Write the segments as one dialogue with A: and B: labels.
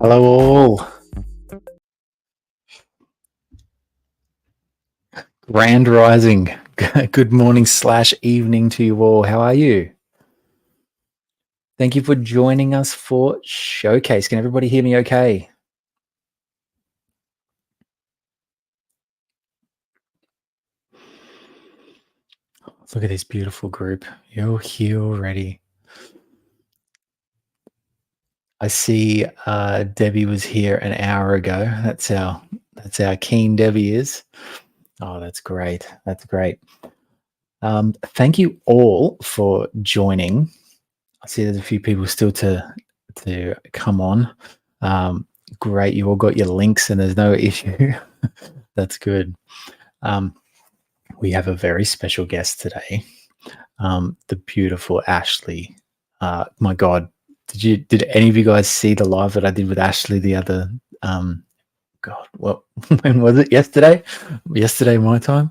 A: Hello all. Grand rising. Good morning / evening to you all. How are you? Thank you for joining us for Showcase. Can everybody hear me okay? Look at this beautiful group. You're here already. I see Debbie was here an hour ago. That's how keen Debbie is. Oh, that's great. That's great. Thank you all for joining. I see there's a few people still to come on. Great, you all got your links and there's no issue. That's good. We have a very special guest today, the beautiful Ashley. My God, did any of you guys see the live that I did with Ashley the other? God, what when was it? Yesterday? Yesterday my time.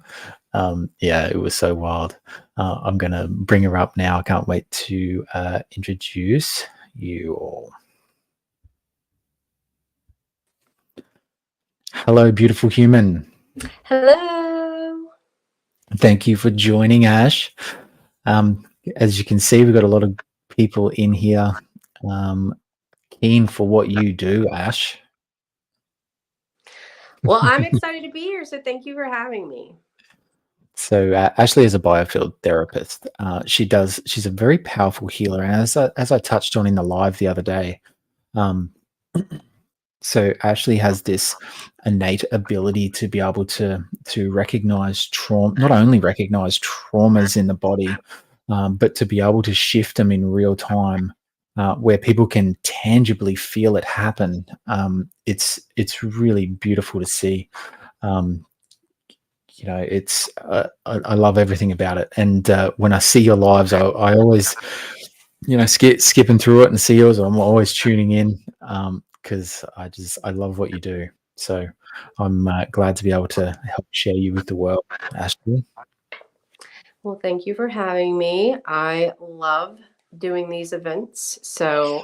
A: Yeah, it was so wild. I'm going to bring her up now. I can't wait to introduce you all. Hello, beautiful human.
B: Hello.
A: Thank you for joining, Ash. As you can see, we've got a lot of people in here keen for what you do, Ash.
B: Well, I'm excited to be here, so thank you for having me.
A: So Ashley is a biofield therapist. She's a very powerful healer, and as I touched on in the live the other day, so Ashley has this innate ability to be able to recognize trauma, not only recognize traumas in the body, but to be able to shift them in real time, where people can tangibly feel it happen. It's really beautiful to see. It's I love everything about it. And when I see your lives, I always skipping through it and see yours. I'm always tuning in because I love what you do. So I'm glad to be able to help share you with the world, Ashley.
B: Well, thank you for having me. I love doing these events, so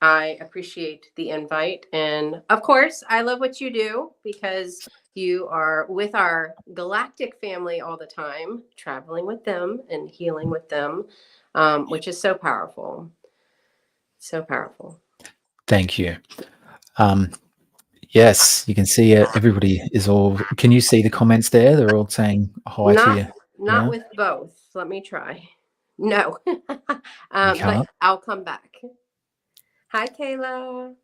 B: I appreciate the invite. And of course, I love what you do because you are with our galactic family all the time, traveling with them and healing with them, which is so powerful. So powerful.
A: Thank you. Yes, you can see it. Everybody is all. Can you see the comments there? They're all saying hi to
B: Not
A: you.
B: not
A: Yeah,
B: with both. Let me try. No.
A: you
B: But
A: can't.
B: I'll come back. Hi, Kayla.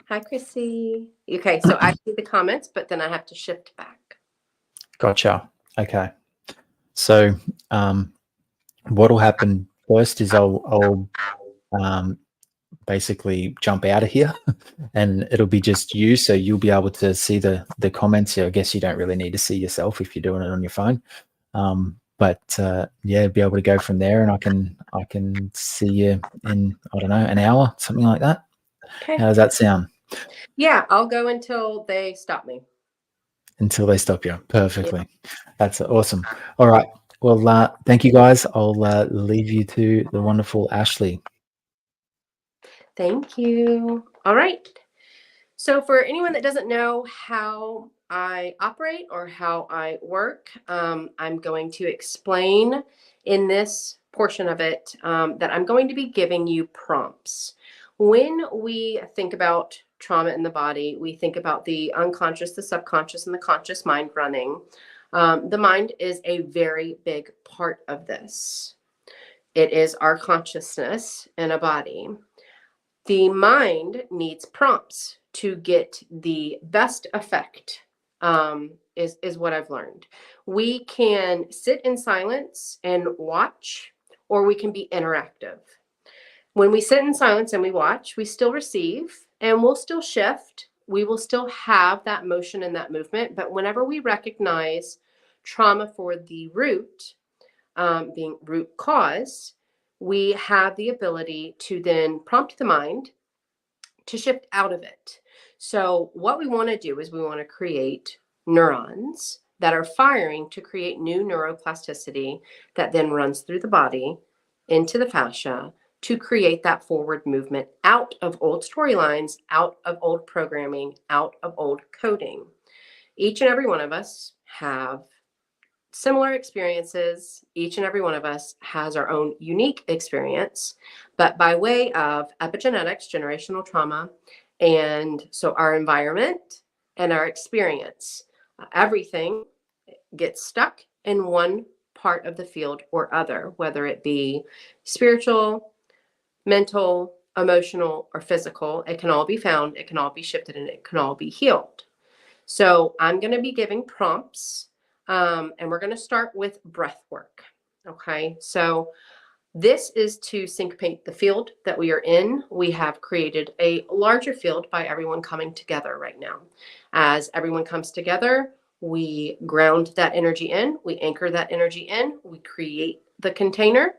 B: Hi, Chrissy. Okay, so I see the comments, but then I have to shift back.
A: Gotcha. Okay. So, what will happen first is I'll basically jump out of here, and it'll be just you. So you'll be able to see the comments. I guess you don't really need to see yourself if you're doing it on your phone. But yeah, be able to go from there, and I can see you in, I don't know, an hour, something like that.
B: Okay.
A: How does that sound?
B: Yeah, I'll go until they stop me.
A: Until they stop you.
B: Yeah.
A: Perfectly. That's awesome. All right. Well, thank you guys. I'll leave you to the wonderful Ashley.
B: Thank you. All right. So, for anyone that doesn't know how I operate or how I work, I'm going to explain in this portion of it that I'm going to be giving you prompts. When we think about trauma in the body, we think about the unconscious, the subconscious, and the conscious mind running. The mind is a very big part of this. It is our consciousness in a body. The mind needs prompts to get the best effect, is what I've learned. We can sit in silence and watch, or we can be interactive. When we sit in silence and we watch, we still receive and we'll still shift. We will still have that motion and that movement. But whenever we recognize trauma for the root, being root cause, we have the ability to then prompt the mind to shift out of it. So, what we want to do is we want to create neurons that are firing to create new neuroplasticity that then runs through the body into the fascia to create that forward movement out of old storylines, out of old programming, out of old coding. Each and every one of us have similar experiences. Each and every one of us has our own unique experience, but by way of epigenetics, generational trauma, and so our environment and our experience, everything gets stuck in one part of the field or other, whether it be spiritual, mental, emotional, or physical. It can all be found, it can all be shifted, and it can all be healed. So I'm going to be giving prompts, and we're going to start with breath work. Okay, so this is to syncopate the field that we are in. We have created a larger field by everyone coming together right now. As everyone comes together, we ground that energy in, we anchor that energy in, we create the container,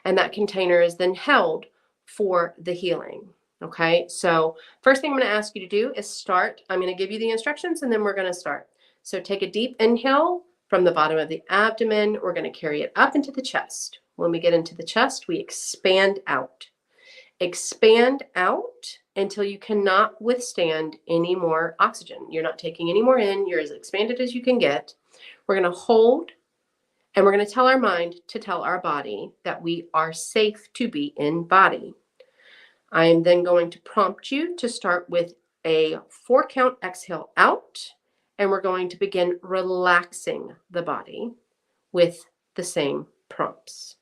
B: and that container is then held for the healing. Okay, so first thing I'm going to ask you to do is start. I'm going to give you the instructions and then we're going to start. So take a deep inhale from the bottom of the abdomen. We're going to carry it up into the chest. When we get into the chest, we expand out. Expand out until you cannot withstand any more oxygen. You're not taking any more in. You're as expanded as you can get. We're going to hold, and we're going to tell our mind to tell our body that we are safe to be in body. I am then going to prompt you to start with a 4-count exhale out, and we're going to begin relaxing the body with the same prompts.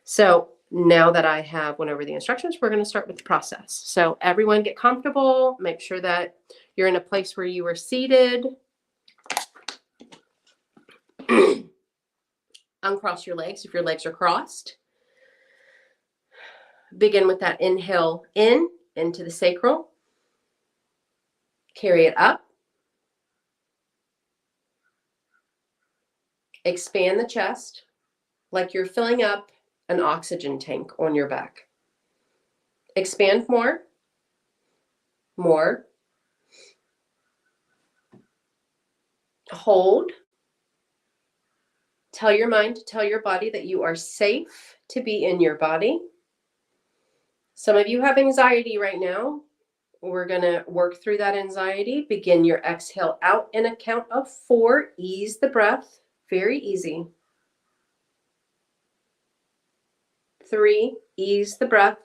B: So now that I have went over the instructions, we're going to start with the process. So everyone get comfortable. Make sure that you're in a place where you are seated. Uncross your legs if your legs are crossed. Begin with that inhale in, into the sacral. Carry it up. Expand the chest like you're filling up an oxygen tank on your back. Expand more. More. Hold. Tell your mind, tell your body that you are safe to be in your body. Some of you have anxiety right now. We're going to work through that anxiety. Begin your exhale out in a count of 4. Ease the breath. Very easy. 3. Ease the breath.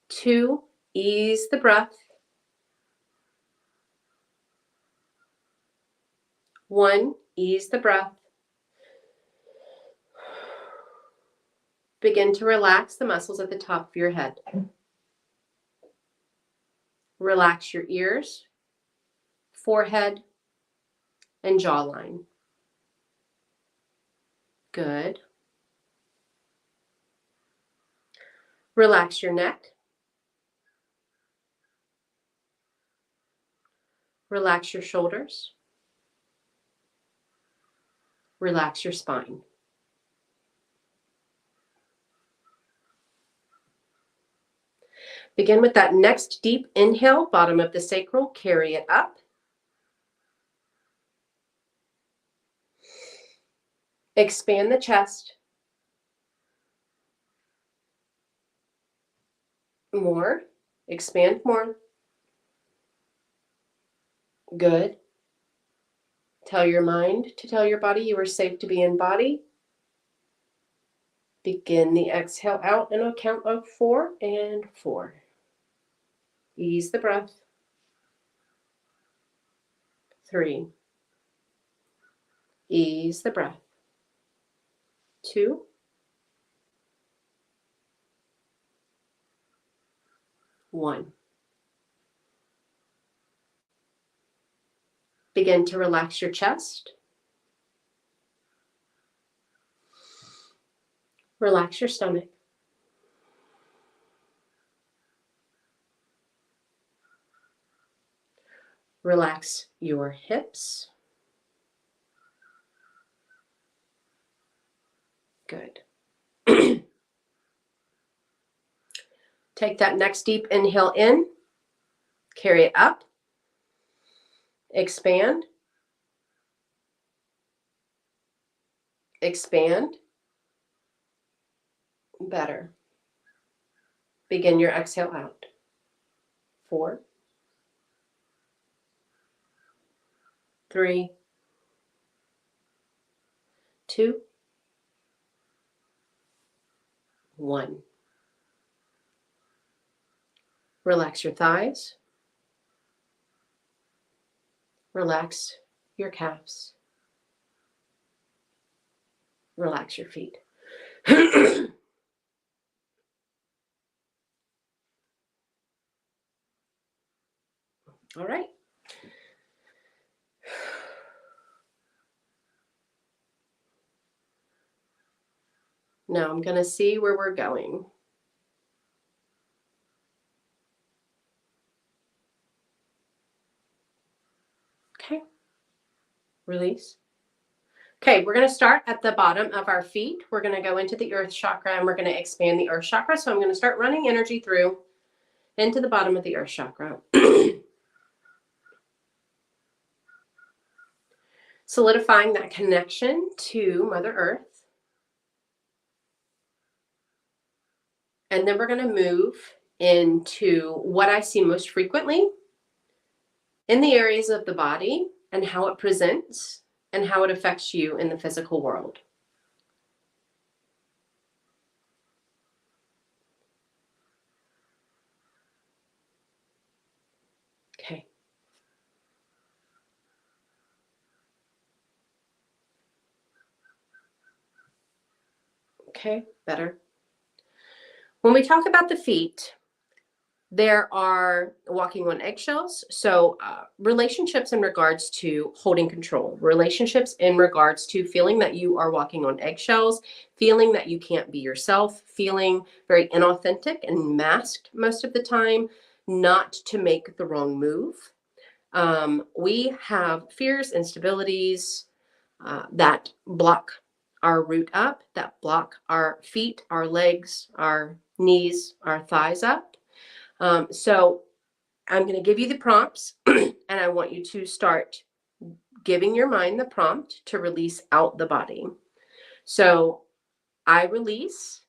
B: 2. Ease the breath. 1. Ease the breath. Begin to relax the muscles at the top of your head. Relax your ears, forehead, and jawline. Good. Relax your neck. Relax your shoulders. Relax your spine. Begin with that next deep inhale, bottom of the sacral, carry it up. Expand the chest. More. Expand more. Good. Tell your mind to tell your body you are safe to be in body. Begin the exhale out in a count of 4 and 4. Ease the breath. 3. Ease the breath. 2. 1. Begin to relax your chest. Relax your stomach. Relax your hips. Good. Take that next deep inhale in. Carry it up. Expand. Expand. Better. Begin your exhale out. 4, 3, 2, 1. Relax your thighs. Relax your calves. Relax your feet. All right. Now I'm going to see where we're going. Okay. Release. Okay, we're going to start at the bottom of our feet. We're going to go into the earth chakra and we're going to expand the earth chakra. So I'm going to start running energy through into the bottom of the earth chakra. Solidifying that connection to Mother Earth. And then we're going to move into what I see most frequently in the areas of the body and how it presents and how it affects you in the physical world. Okay. Okay, better. When we talk about the feet, there are walking on eggshells. So relationships in regards to holding control, relationships in regards to feeling that you are walking on eggshells, feeling that you can't be yourself, feeling very inauthentic and masked most of the time, not to make the wrong move. We have fears, instabilities that block our root up, that block our feet, our legs, our knees, our thighs up. So I'm going to give you the prompts and I want you to start giving your mind the prompt to release out the body. So I release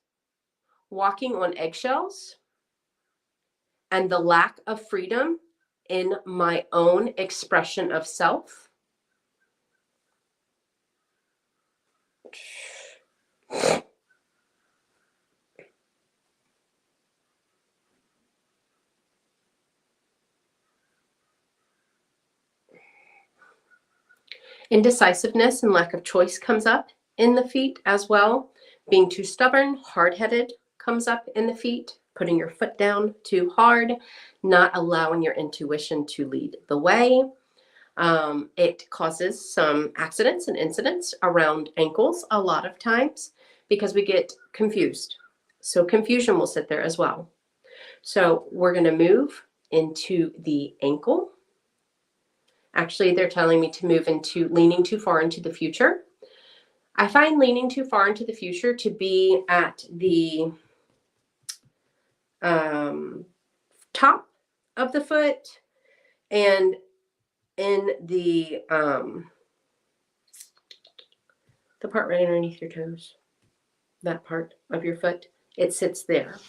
B: walking on eggshells and the lack of freedom in my own expression of self. Indecisiveness and lack of choice comes up in the feet as well. Being too stubborn, hard-headed comes up in the feet. Putting your foot down too hard, not allowing your intuition to lead the way. It causes some accidents and incidents around ankles a lot of times because we get confused. So confusion will sit there as well. So we're going to move into the ankle. Actually, they're telling me to move into leaning too far into the future. I find leaning too far into the future to be at the top of the foot and in the part right underneath your toes, that part of your foot, it sits there.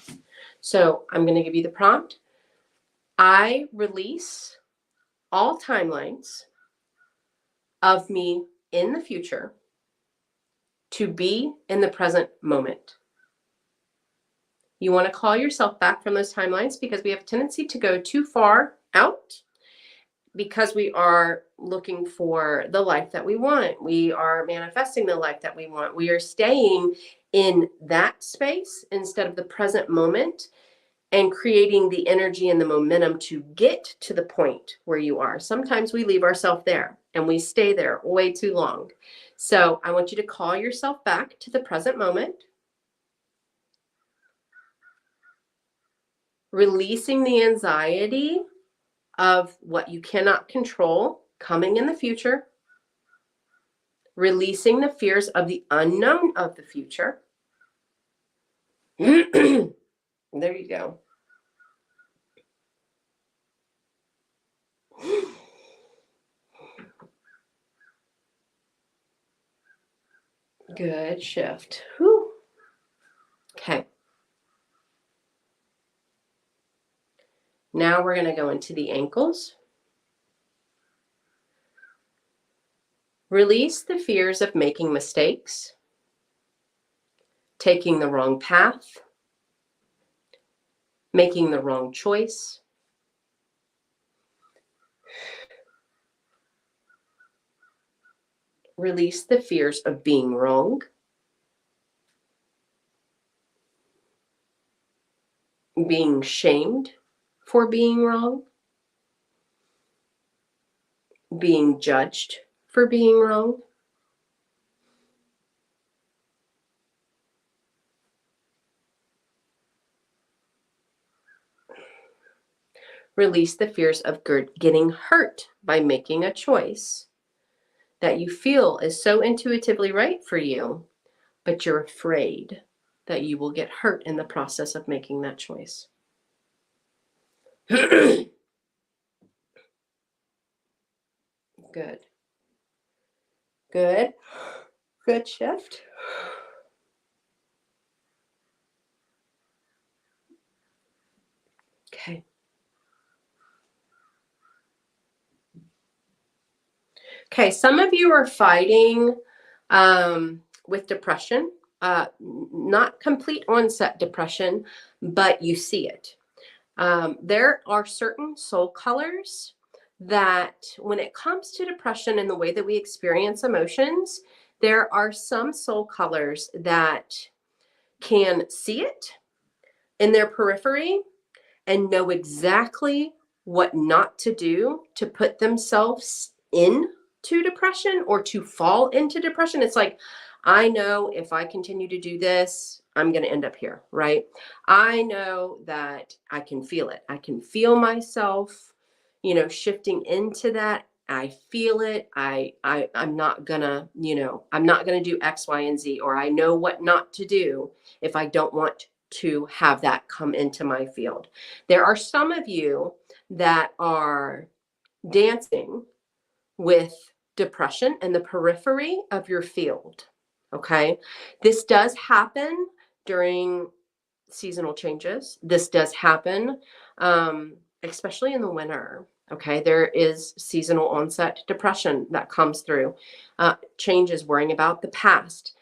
B: So I'm going to give you the prompt. I release all timelines of me in the future to be in the present moment. You want to call yourself back from those timelines because we have a tendency to go too far out because we are looking for the life that we want. We are manifesting the life that we want. We are staying in that space instead of the present moment and creating the energy and the momentum to get to the point where you are. Sometimes we leave ourselves there and we stay there way too long. So I want you to call yourself back to the present moment, releasing the anxiety of what you cannot control coming in the future, releasing the fears of the unknown of the future. There you go. Good shift. Whew. Okay. Now we're going to go into the ankles. Release the fears of making mistakes, taking the wrong path, making the wrong choice. Release the fears of being wrong, being shamed for being wrong, being judged for being wrong. Release the fears of getting hurt by making a choice that you feel is so intuitively right for you, but you're afraid that you will get hurt in the process of making that choice. Good. Good. Good shift. Okay. Okay, some of you are fighting with depression, not complete onset depression, but you see it. There are certain soul colors that when it comes to depression and the way that we experience emotions, there are some soul colors that can see it in their periphery and know exactly what not to do to put themselves into depression or to fall into depression. It's like, I know if I continue to do this, I'm going to end up here, right? I know that I can feel it. I can feel myself, shifting into that. I feel it. I'm not gonna, I'm not gonna do X, Y, and Z, or I know what not to do if I don't want to have that come into my field. There are some of you that are dancing with depression in the periphery of your field. Okay. This does happen during seasonal changes. This does happen, especially in the winter. Okay. There is seasonal onset depression that comes through. Changes, worrying about the past,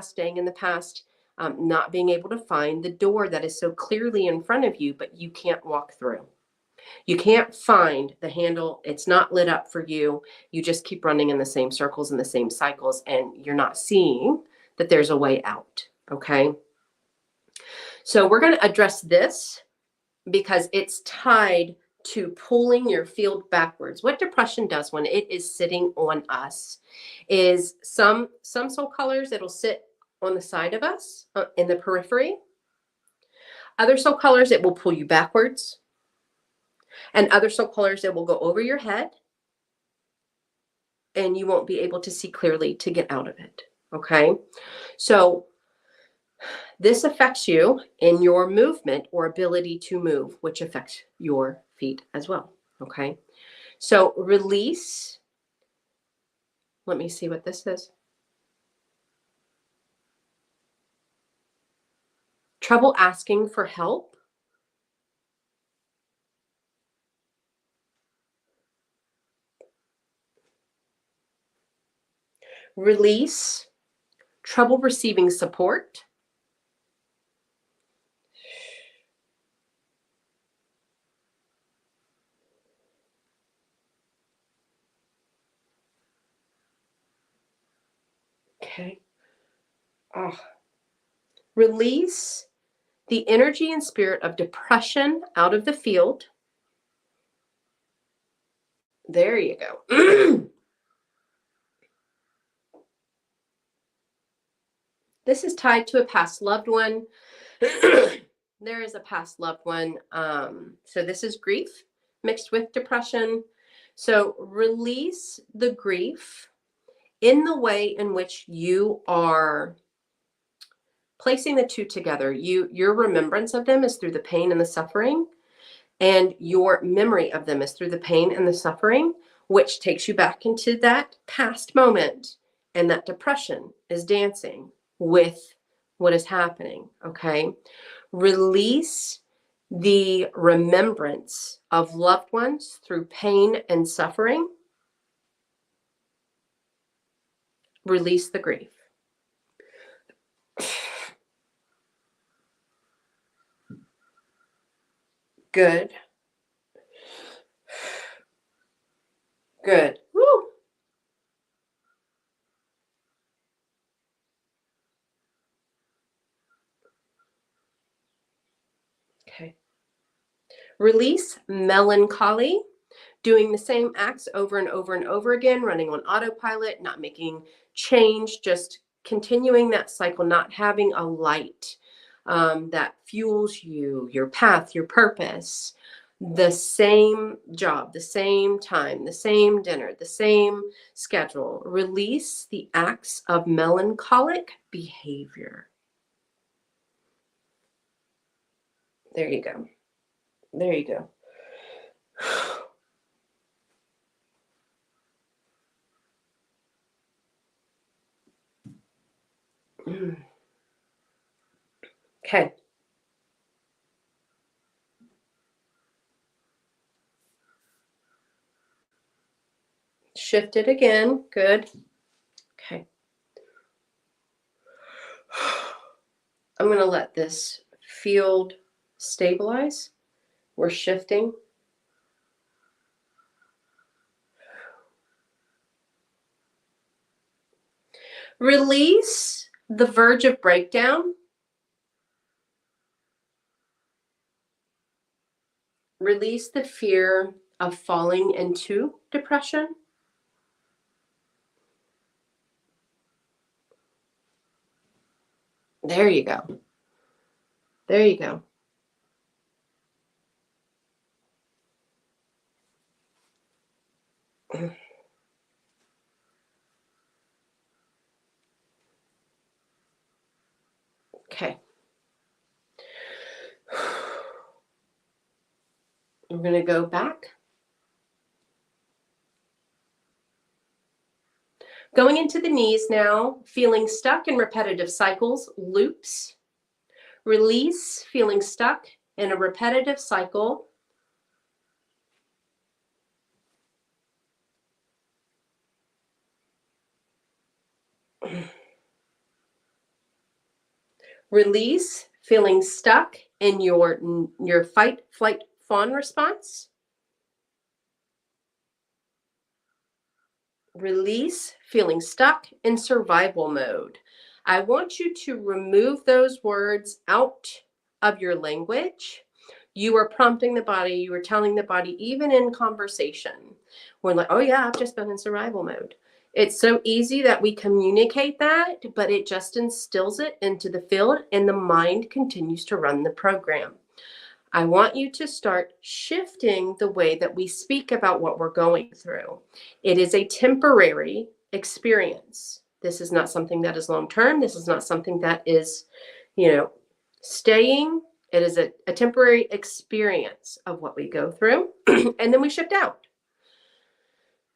B: staying in the past, not being able to find the door that is so clearly in front of you, but you can't walk through. You can't find the handle. It's not lit up for you. You just keep running in the same circles and the same cycles, and you're not seeing that there's a way out. Okay. So we're going to address this because it's tied to pulling your field backwards. What depression does when it is sitting on us is some soul colors, it'll sit on the side of us in the periphery. Other soul colors, it will pull you backwards. And other soul colors, it will go over your head and you won't be able to see clearly to get out of it. Okay. So this affects you in your movement or ability to move, which affects your feet as well. Okay. So release. Let me see what this is. Trouble asking for help. Release. Trouble receiving support. Okay. Release the energy and spirit of depression out of the field. There you go. This is tied to a past loved one. There is a past loved one. So this is grief mixed with depression. So release the grief in the way in which you are placing the two together. Your remembrance of them is through the pain and the suffering, and your memory of them is through the pain and the suffering, which takes you back into that past moment, and that depression is dancing with what is happening. Okay. Release the remembrance of loved ones through pain and suffering. Release the grief. Good. Good. Woo. Okay. Release melancholy. Doing the same acts over and over and over again, running on autopilot, not making change, just continuing that cycle, not having a light that fuels you, your path, your purpose. The same job, the same time, the same dinner, the same schedule. Release the acts of melancholic behavior. There you go. There you go. Okay. Shift it again. Good. Okay. I'm going to let this field stabilize. We're shifting. Release the verge of breakdown. Release the fear of falling into depression. There you go. There you go. Okay. We're going to go back. Going into the knees now, feeling stuck in repetitive cycles, loops. Release, feeling stuck in a repetitive cycle. Release, feeling stuck in your fight, flight, fawn response. Release, feeling stuck in survival mode. I want you to remove those words out of your language. You are prompting the body, you are telling the body, even in conversation, we're like, oh yeah, I've just been in survival mode. It's so easy that we communicate that, but it just instills it into the field and the mind continues to run the program. I want you to start shifting the way that we speak about what we're going through. It is a temporary experience. This is not something that is long term. This is not something that is, staying. It is a temporary experience of what we go through, and then we shift out.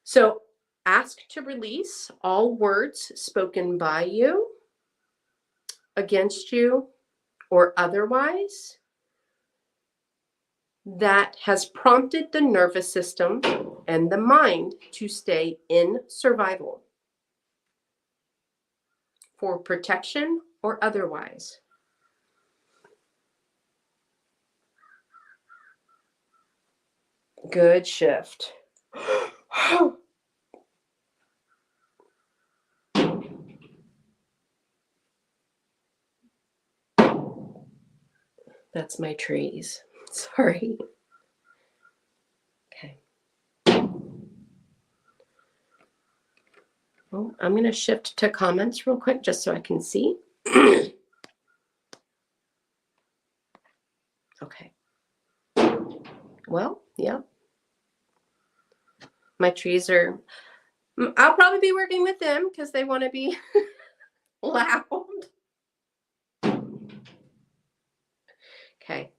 B: So ask to release all words spoken by you, against you, or otherwise that has prompted the nervous system and the mind to stay in survival for protection or otherwise. Good shift. That's my trees. Sorry. Okay. Well, I'm going to shift to comments real quick just so I can see. Okay. Well, yeah. My trees are, I'll probably be working with them because they want to be loud. Okay.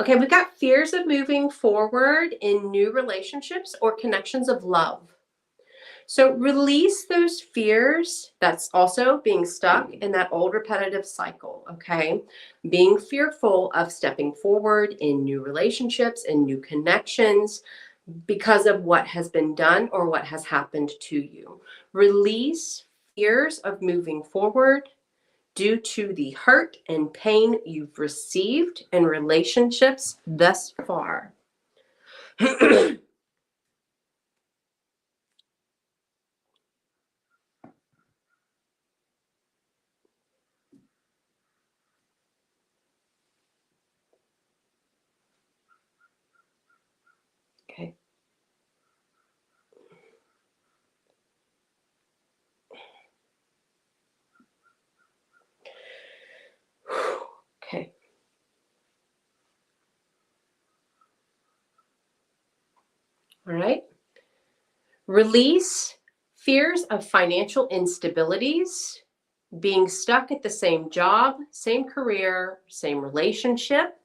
B: Okay, we've got fears of moving forward in new relationships or connections of love. So release those fears. That's also being stuck in that old repetitive cycle, okay? Being fearful of stepping forward in new relationships and new connections because of what has been done or what has happened to you. Release fears of moving forward due to the hurt and pain you've received in relationships thus far. Okay. Okay. All right. Release fears of financial instabilities, being stuck at the same job, same career, same relationship.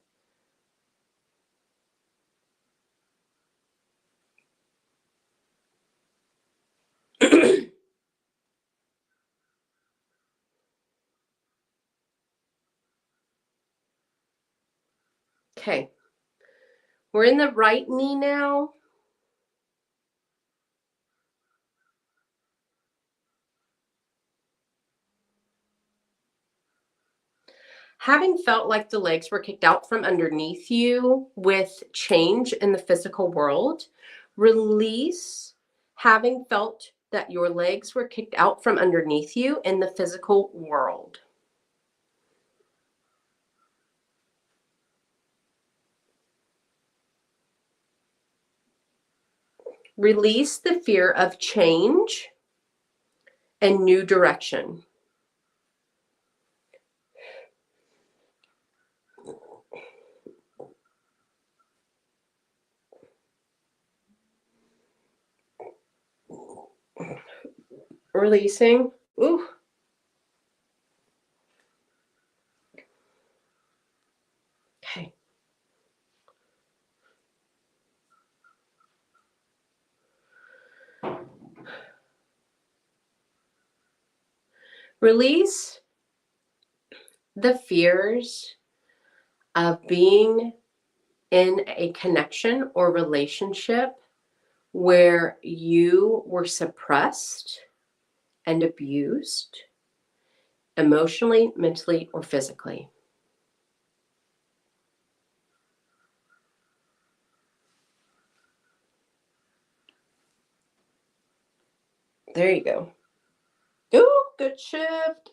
B: Okay. We're in the right knee now. Having felt like the legs were kicked out from underneath you with change in the physical world, release having felt that your legs were kicked out from underneath you in the physical world. Release the fear of change and new direction. Releasing. Ooh. Okay. Release the fears of being in a connection or relationship where you were suppressed and abused emotionally, mentally, or physically. There you go. Ooh, good shift.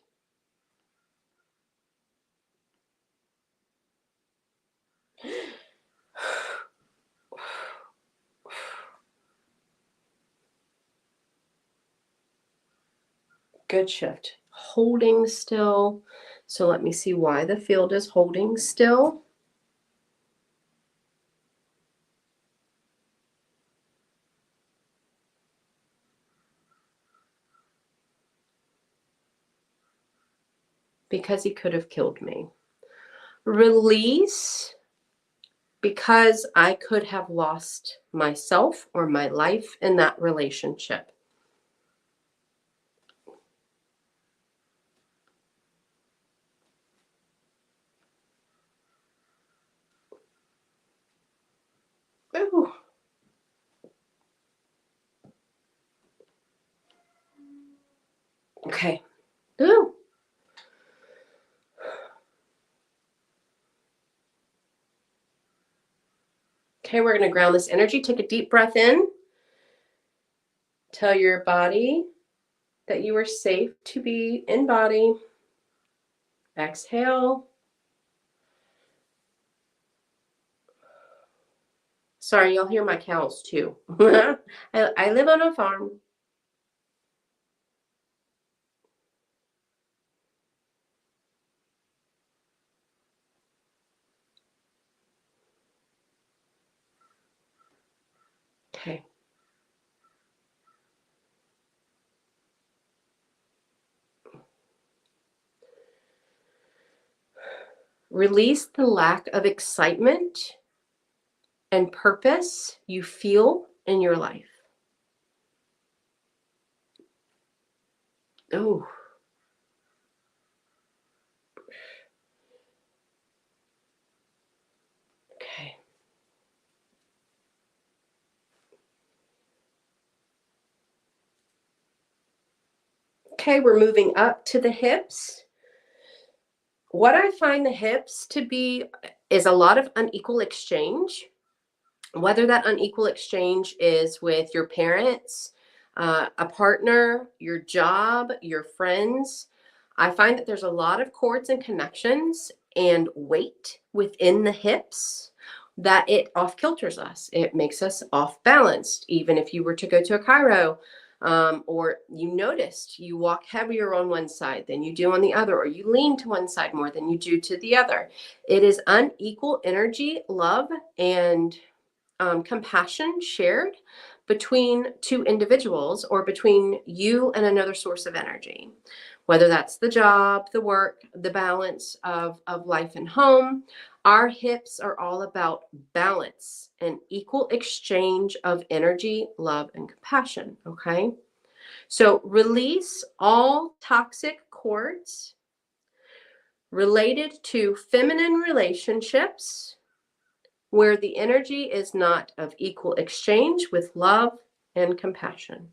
B: Good shift. Holding still. So let me see why the field is holding still. Because he could have killed me. Release because I could have lost myself or my life in that relationship. Ooh. Okay. Ooh. Okay, we're going to ground this energy. Take a deep breath in. Tell your body that you are safe to be in body. Exhale. Sorry, you'll hear my cows too. I live on a farm. Okay. Release the lack of excitement and purpose you feel in your life. Oh. Okay. Okay, we're moving up to the hips. What I find the hips to be is a lot of unequal exchange, whether that unequal exchange is with your parents, a partner, your job, your friends. I find that there's a lot of cords and connections and weight within the hips that it off kilters us. It makes us off balanced. Even if you were to go to a chiro, or you noticed you walk heavier on one side than you do on the other, or you lean to one side more than you do to the other. It is unequal energy, love, and compassion shared between two individuals or between you and another source of energy, whether that's the job, the work, the balance of life and home. Our hips are all about balance and equal exchange of energy, love, and compassion. Okay. So release all toxic cords related to feminine relationships where the energy is not of equal exchange with love and compassion.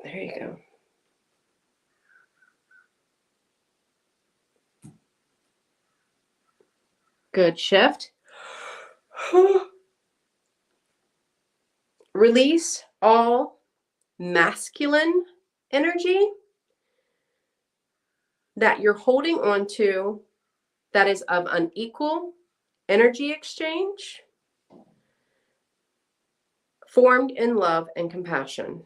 B: There you go. Good shift. Release all masculine energy that you're holding on to that is of unequal energy exchange formed in love and compassion.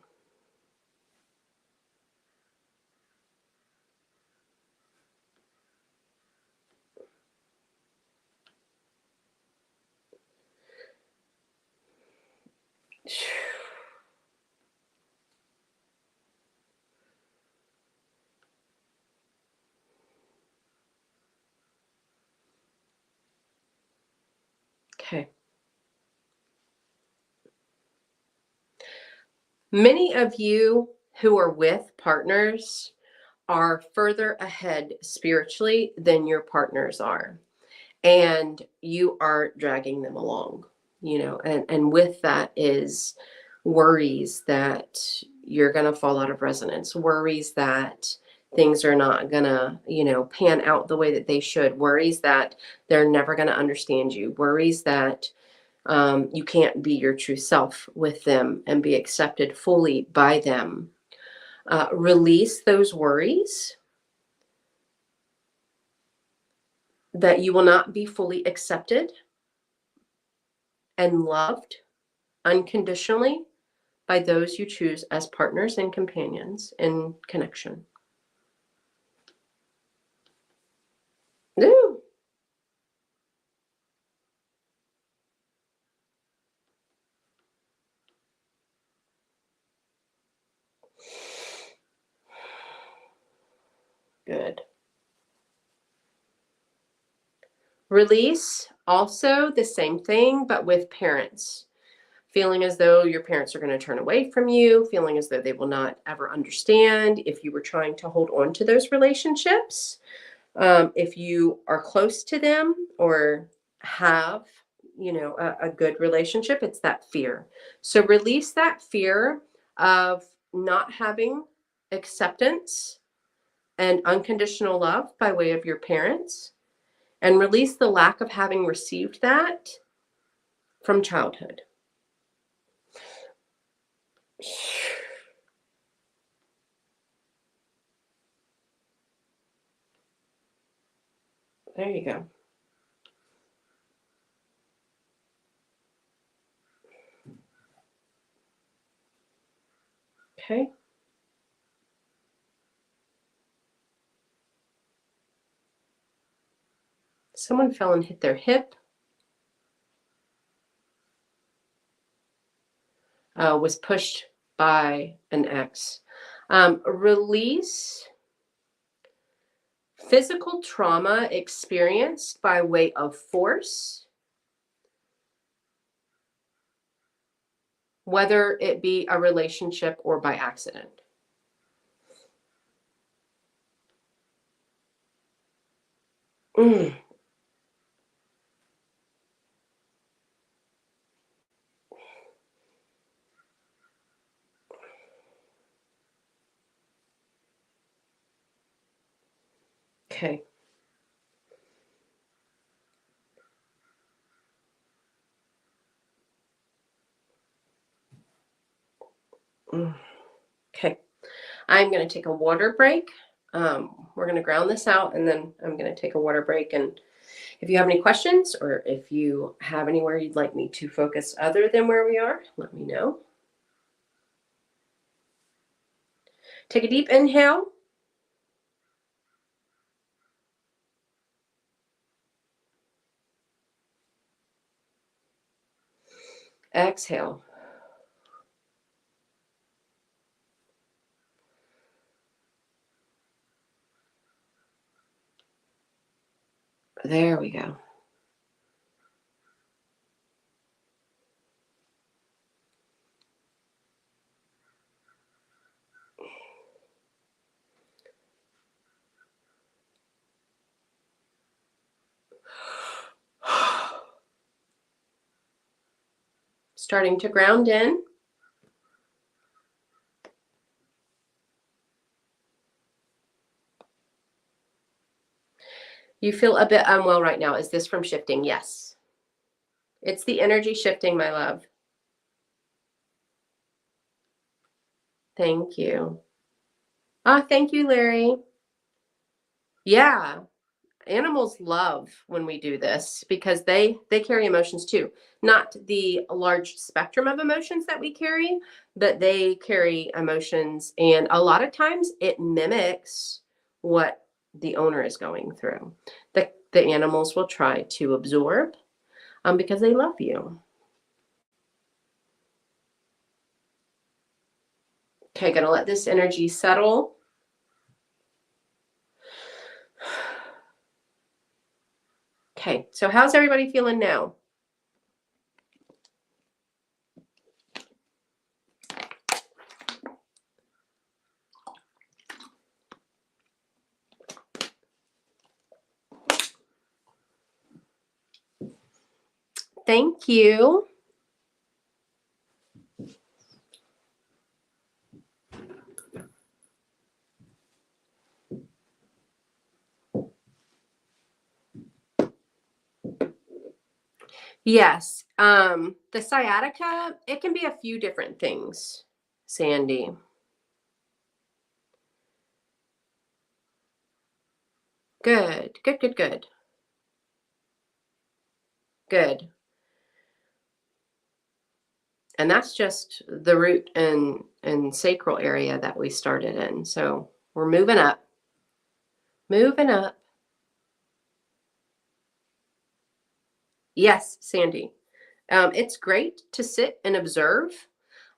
B: Okay. Many of you who are with partners are further ahead spiritually than your partners are. And you are dragging them along, and with that is worries that you're going to fall out of resonance, worries that things are not going to, pan out the way that they should, worries that they're never going to understand you, worries that you can't be your true self with them and be accepted fully by them. Release those worries that you will not be fully accepted and loved unconditionally by those you choose as partners and companions in connection. Ooh. Good. Release also the same thing, but with parents. Feeling as though your parents are going to turn away from you, feeling as though they will not ever understand if you were trying to hold on to those relationships. If you are close to them or have, a good relationship, it's that fear. So release that fear of not having acceptance and unconditional love by way of your parents, and release the lack of having received that from childhood. There you go. Okay. Someone fell and hit their hip. Was pushed by an X. Release physical trauma experienced by way of force, whether it be a relationship or by accident. Mm. Okay. Okay. I'm going to take a water break. We're going to ground this out, and then I'm going to take a water break. And if you have any questions, or if you have anywhere you'd like me to focus other than where we are, let me know. Take a deep inhale. Exhale. There we go. Starting to ground in. You feel a bit unwell right now. Is this from shifting? Yes. It's the energy shifting, my love. Thank you. Thank you, Larry. Yeah. Animals love when we do this because they carry emotions too. Not the large spectrum of emotions that we carry, but they carry emotions, and a lot of times it mimics what the owner is going through. The animals will try to absorb because they love you. Okay, gonna let this energy settle. Okay, so how's everybody feeling now? Thank you. Yes. The sciatica, it can be a few different things, Sandy. Good, good, good, good. Good. And that's just the root and sacral area that we started in. So we're moving up. Moving up. Yes, Sandy. It's great to sit and observe.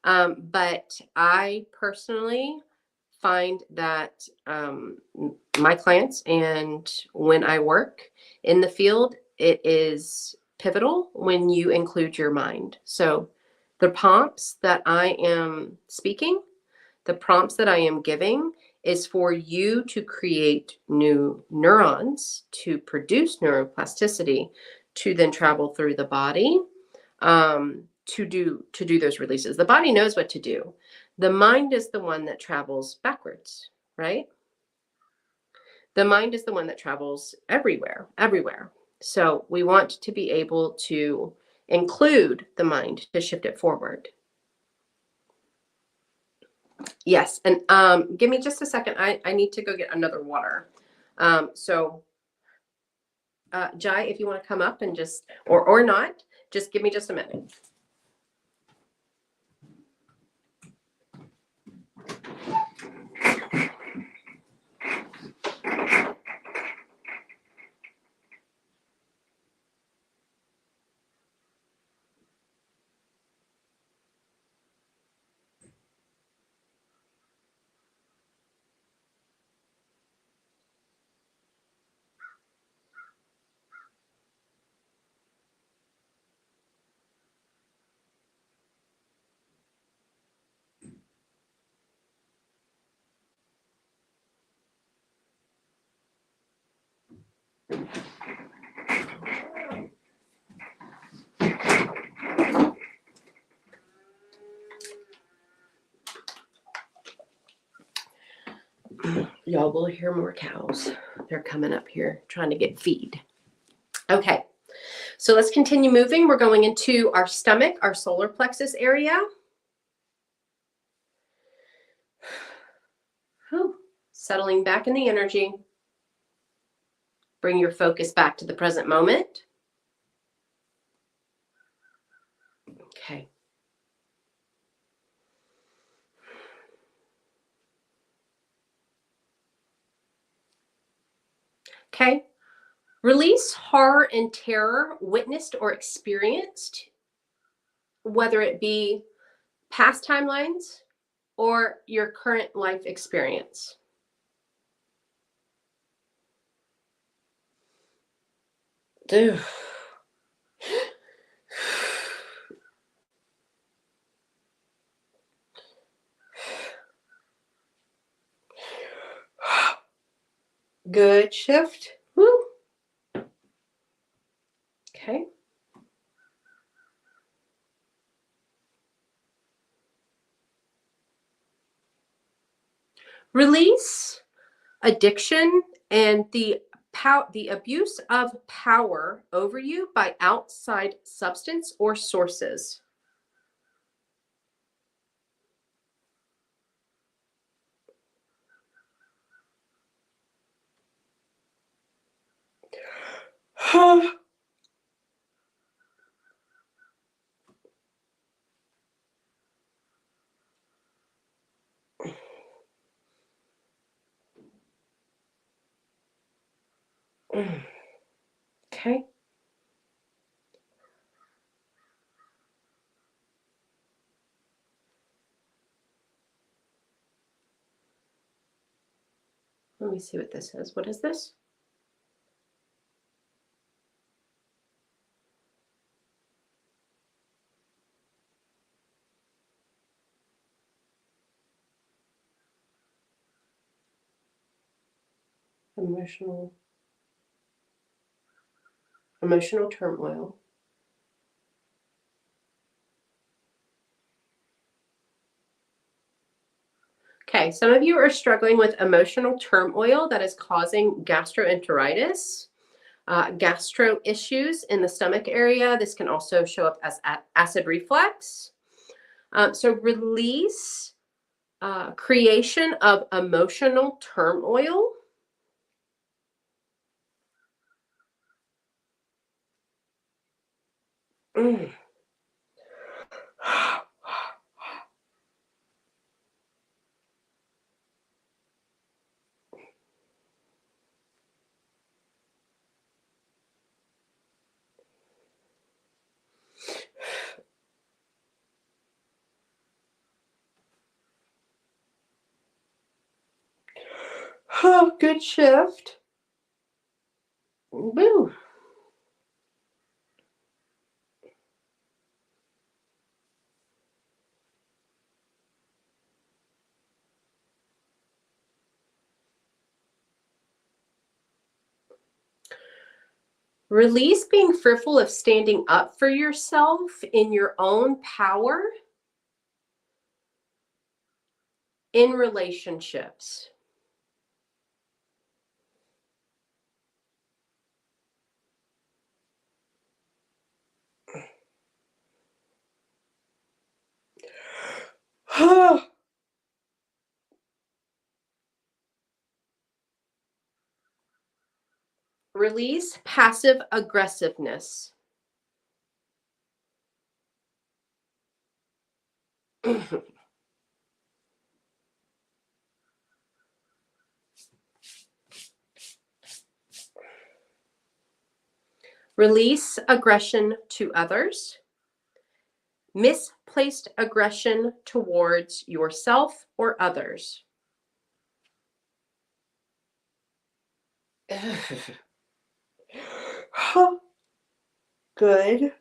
B: But I personally find that my clients and when I work in the field, it is pivotal when you include your mind. So the prompts that I am speaking, the prompts that I am giving is for you to create new neurons, to produce neuroplasticity, to then travel through the body, to do those releases. The body knows what to do. The mind is the one that travels backwards, right? The mind is the one that travels everywhere. So we want to be able to include the mind to shift it forward. Yes, and give me just a second. I need to go get another water. Jai, if you want to come up and just, or not, just give me just a minute. Y'all will hear more cows. They're coming up here trying to get feed. Okay, so let's continue moving. We're going into our stomach, our solar plexus area. Settling back in the energy. Bring your focus back to the present moment. Okay. Okay. Release horror and terror witnessed or experienced, whether it be past timelines or your current life experience. Dude. Good shift. Woo. Okay. Release addiction and the abuse of power over you by outside substance or sources. Okay. Let me see what this is. What is this? Emotional turmoil. Okay, some of you are struggling with emotional turmoil that is causing gastroenteritis, gastro issues in the stomach area. This can also show up as acid reflux. So release creation of emotional turmoil. Mm. Oh, good shift. Woo. Release being fearful of standing up for yourself in your own power in relationships. Release passive aggressiveness. Release aggression to others. Misplaced aggression towards yourself or others. Good.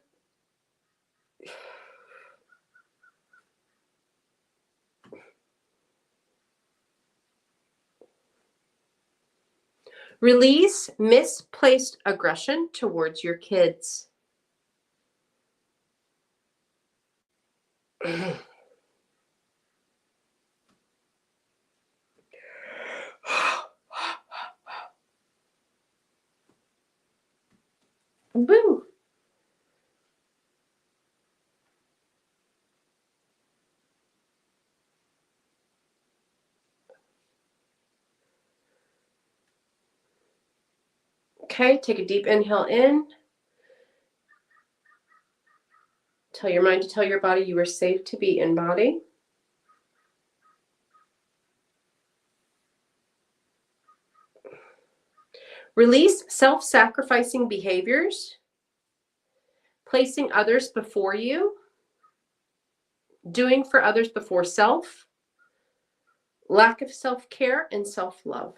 B: Release misplaced aggression towards your kids. Woo. Okay, take a deep inhale in. Tell your mind to tell your body you are safe to be in body. Release self-sacrificing behaviors, placing others before you, doing for others before self, lack of self-care and self-love.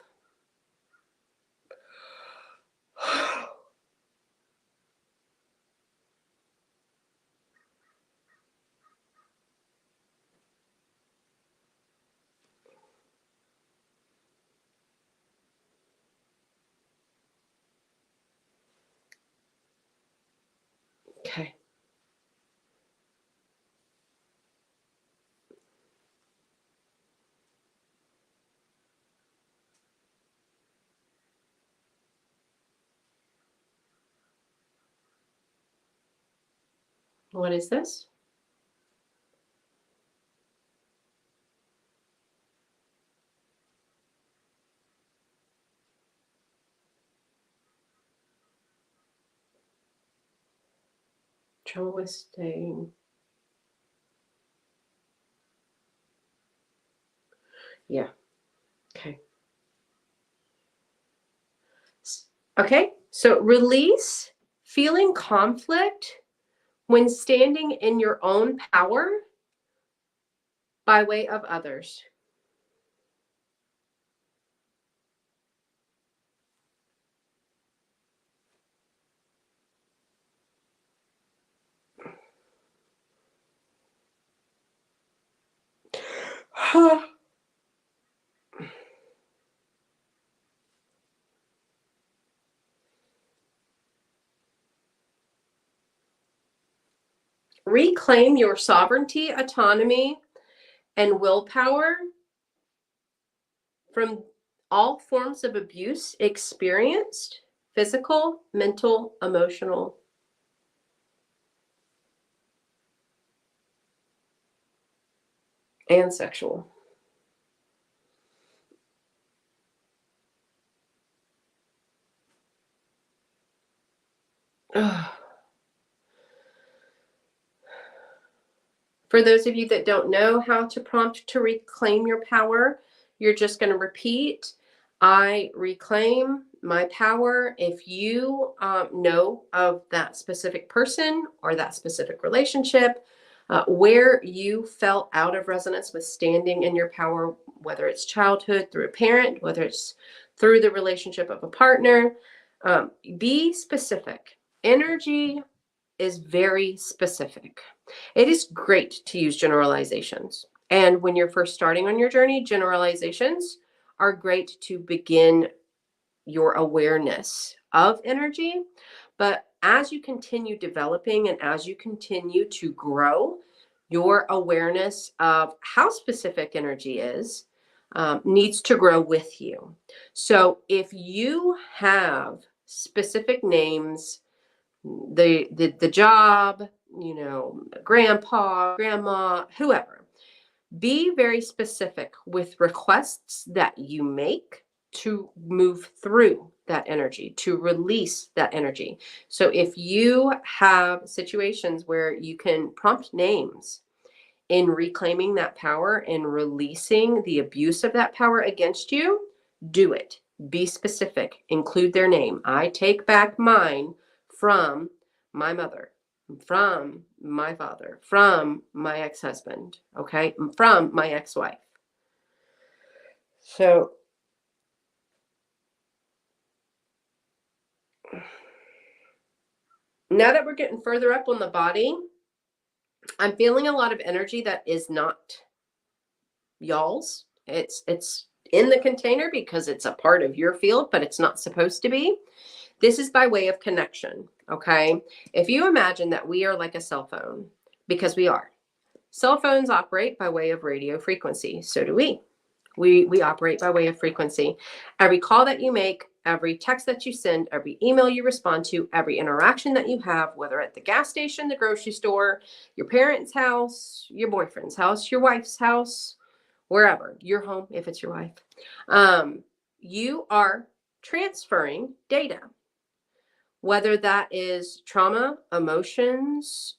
B: Okay. What is this? Trouble with staying. Yeah. Okay. Okay. So release feeling conflict when standing in your own power by way of others. Reclaim your sovereignty, autonomy, and willpower from all forms of abuse experienced, physical, mental, emotional, and sexual. For those of you that don't know how to prompt to reclaim your power, you're just going to repeat, I reclaim my power. If you know of that specific person or that specific relationship where you felt out of resonance with standing in your power, whether it's childhood through a parent, whether it's through the relationship of a partner, be specific. Energy is very specific. It is great to use generalizations. And when you're first starting on your journey, generalizations are great to begin your awareness of energy. But as you continue developing and as you continue to grow, your awareness of how specific energy is needs to grow with you. So if you have specific names, the job, you know, grandpa, grandma, whoever, be very specific with requests that you make to move through that energy, to release that energy. So if you have situations where you can prompt names in reclaiming that power and releasing the abuse of that power against you, do it. Be specific. Include their name. I take back mine from my mother, from my father, from my ex-husband, okay, from my ex-wife. So now that we're getting further up on the body, I'm feeling a lot of energy that is not y'all's. It's in the container because it's a part of your field, but it's not supposed to be. This is by way of connection, okay? If you imagine that we are like a cell phone, because we are. Cell phones operate by way of radio frequency. So do we. We operate by way of frequency. Every call that you make, every text that you send, every email you respond to, every interaction that you have, whether at the gas station, the grocery store, your parents' house, your boyfriend's house, your wife's house, wherever, your home, if it's your wife, you are transferring data. Whether that is trauma, emotions,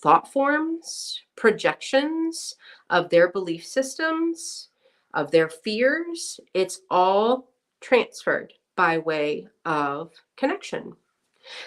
B: thought forms, projections of their belief systems, of their fears, it's all transferred by way of connection.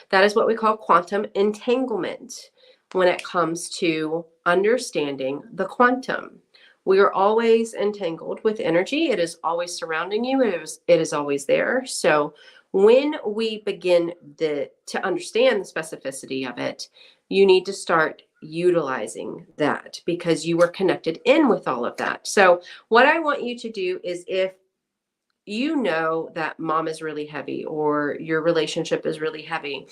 B: That is what we call quantum entanglement when it comes to understanding the quantum. We are always entangled with energy. It is always surrounding you. It is always there. So when we begin to understand the specificity of it, you need to start utilizing that because you were connected in with all of that. So what I want you to do is, if you know that mom is really heavy, or your relationship is really heavy,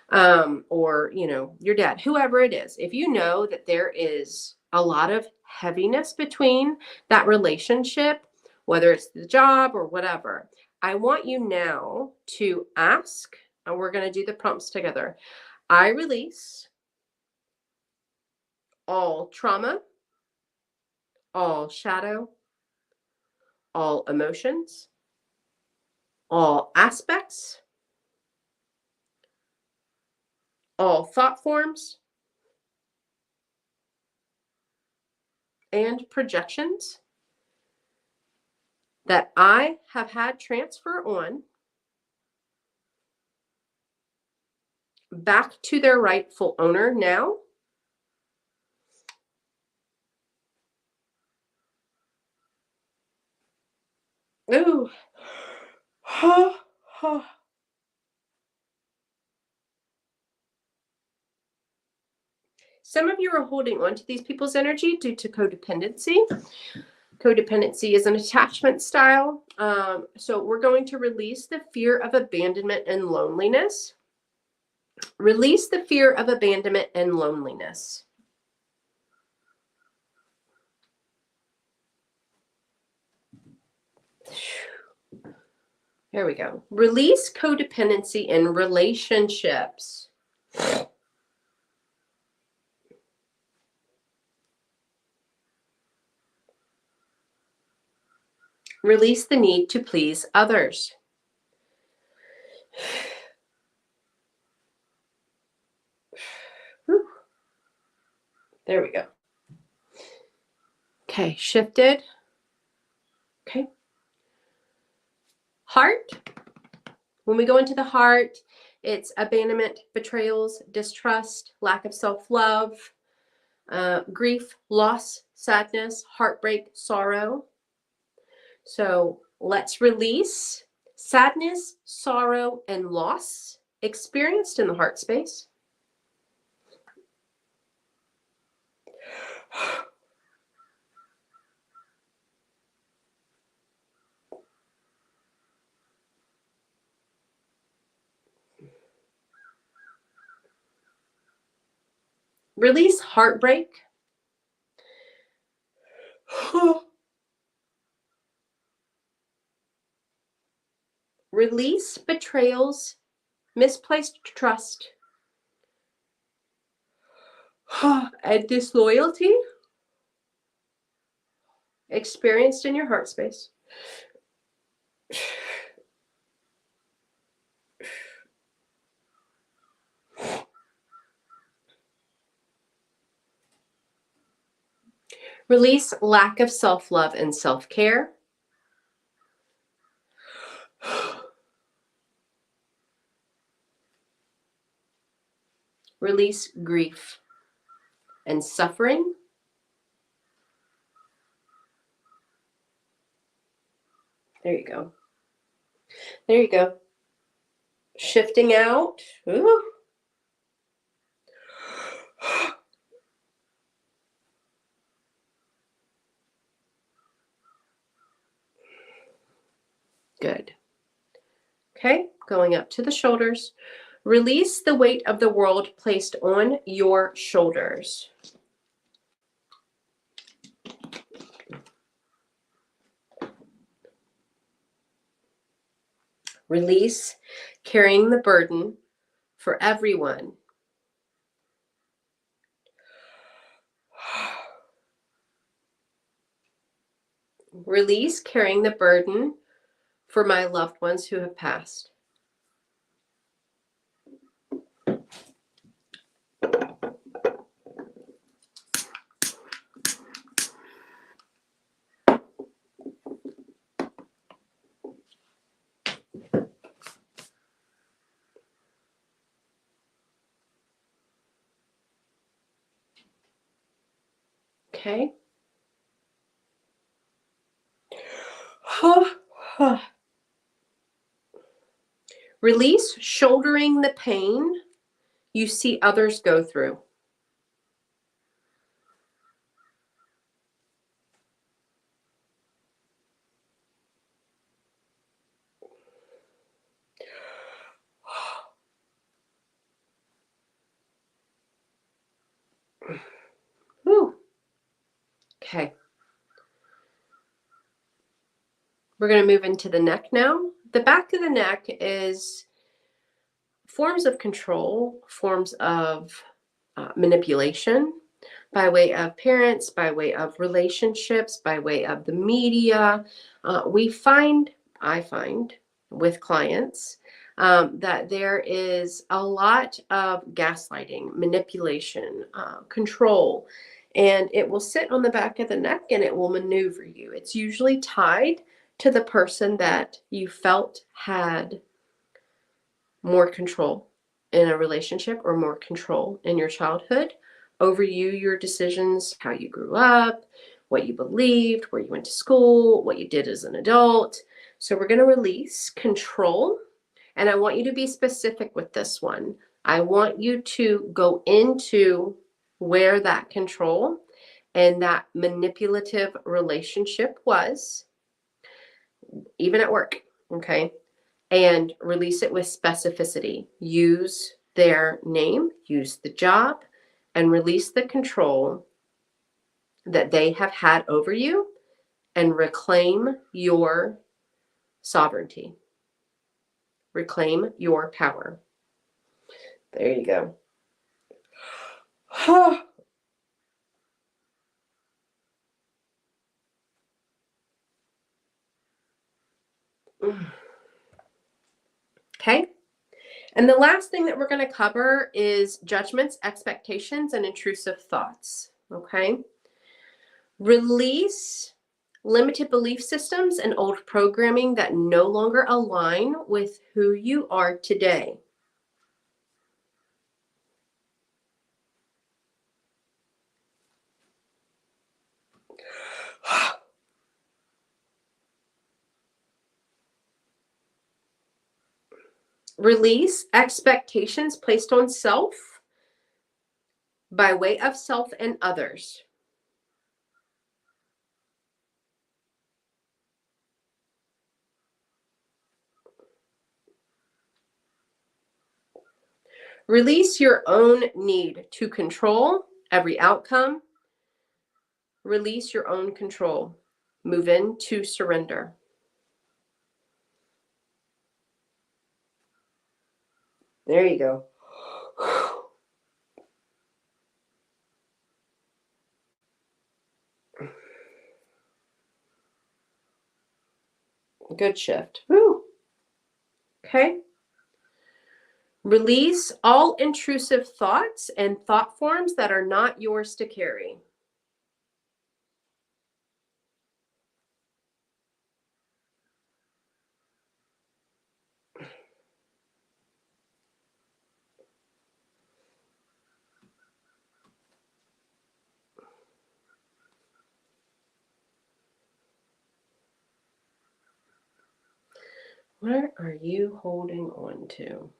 B: or your dad, whoever it is, if you know that there is a lot of heaviness between that relationship, whether it's the job or whatever, I want you now to ask, and we're going to do the prompts together. I release all trauma, all shadow, all emotions, all aspects, all thought forms, and projections that I have had transfer on back to their rightful owner now. Ooh. Some of you are holding on to these people's energy due to codependency. Codependency is an attachment style. So we're going to release the fear of abandonment and loneliness. Release the fear of abandonment and loneliness. Here we go. Release codependency in relationships. Release the need to please others. Whew. There we go. Okay, shifted. Okay. Heart. When we go into the heart, it's abandonment, betrayals, distrust, lack of self-love, grief, loss, sadness, heartbreak, sorrow. So let's release sadness, sorrow, and loss experienced in the heart space. Release heartbreak. Release betrayals, misplaced trust, and disloyalty experienced in your heart space. Release lack of self-love and self-care. Release grief and suffering. There you go. There you go. Shifting out. Ooh. Good. Okay, going up to the shoulders. Release the weight of the world placed on your shoulders. Release carrying the burden for everyone. Release carrying the burden for my loved ones who have passed. Okay. Release shouldering the pain you see others go through. Whew. Okay. We're going to move into the neck now. The back of the neck is forms of control, forms of manipulation by way of parents, by way of relationships, by way of the media. I find with clients that there is a lot of gaslighting, manipulation, control, and it will sit on the back of the neck and it will maneuver you. It's usually tied to the person that you felt had more control in a relationship or more control in your childhood over you, your decisions, how you grew up, what you believed, where you went to school, what you did as an adult. So we're going to release control. And I want you to be specific with this one. I want you to go into where that control and that manipulative relationship was, even at work, okay? And release it with specificity. Use their name, use the job, and release the control that they have had over you and reclaim your sovereignty. Reclaim your power. There you go. Okay. And the last thing that we're going to cover is judgments, expectations, and intrusive thoughts. Okay. Release limited belief systems and old programming that no longer align with who you are today. Release expectations placed on self by way of self and others. Release your own need to control every outcome. Release your own control. Move into surrender. There you go. Good shift. Woo. Okay. Release all intrusive thoughts and thought forms that are not yours to carry. What are you holding on to?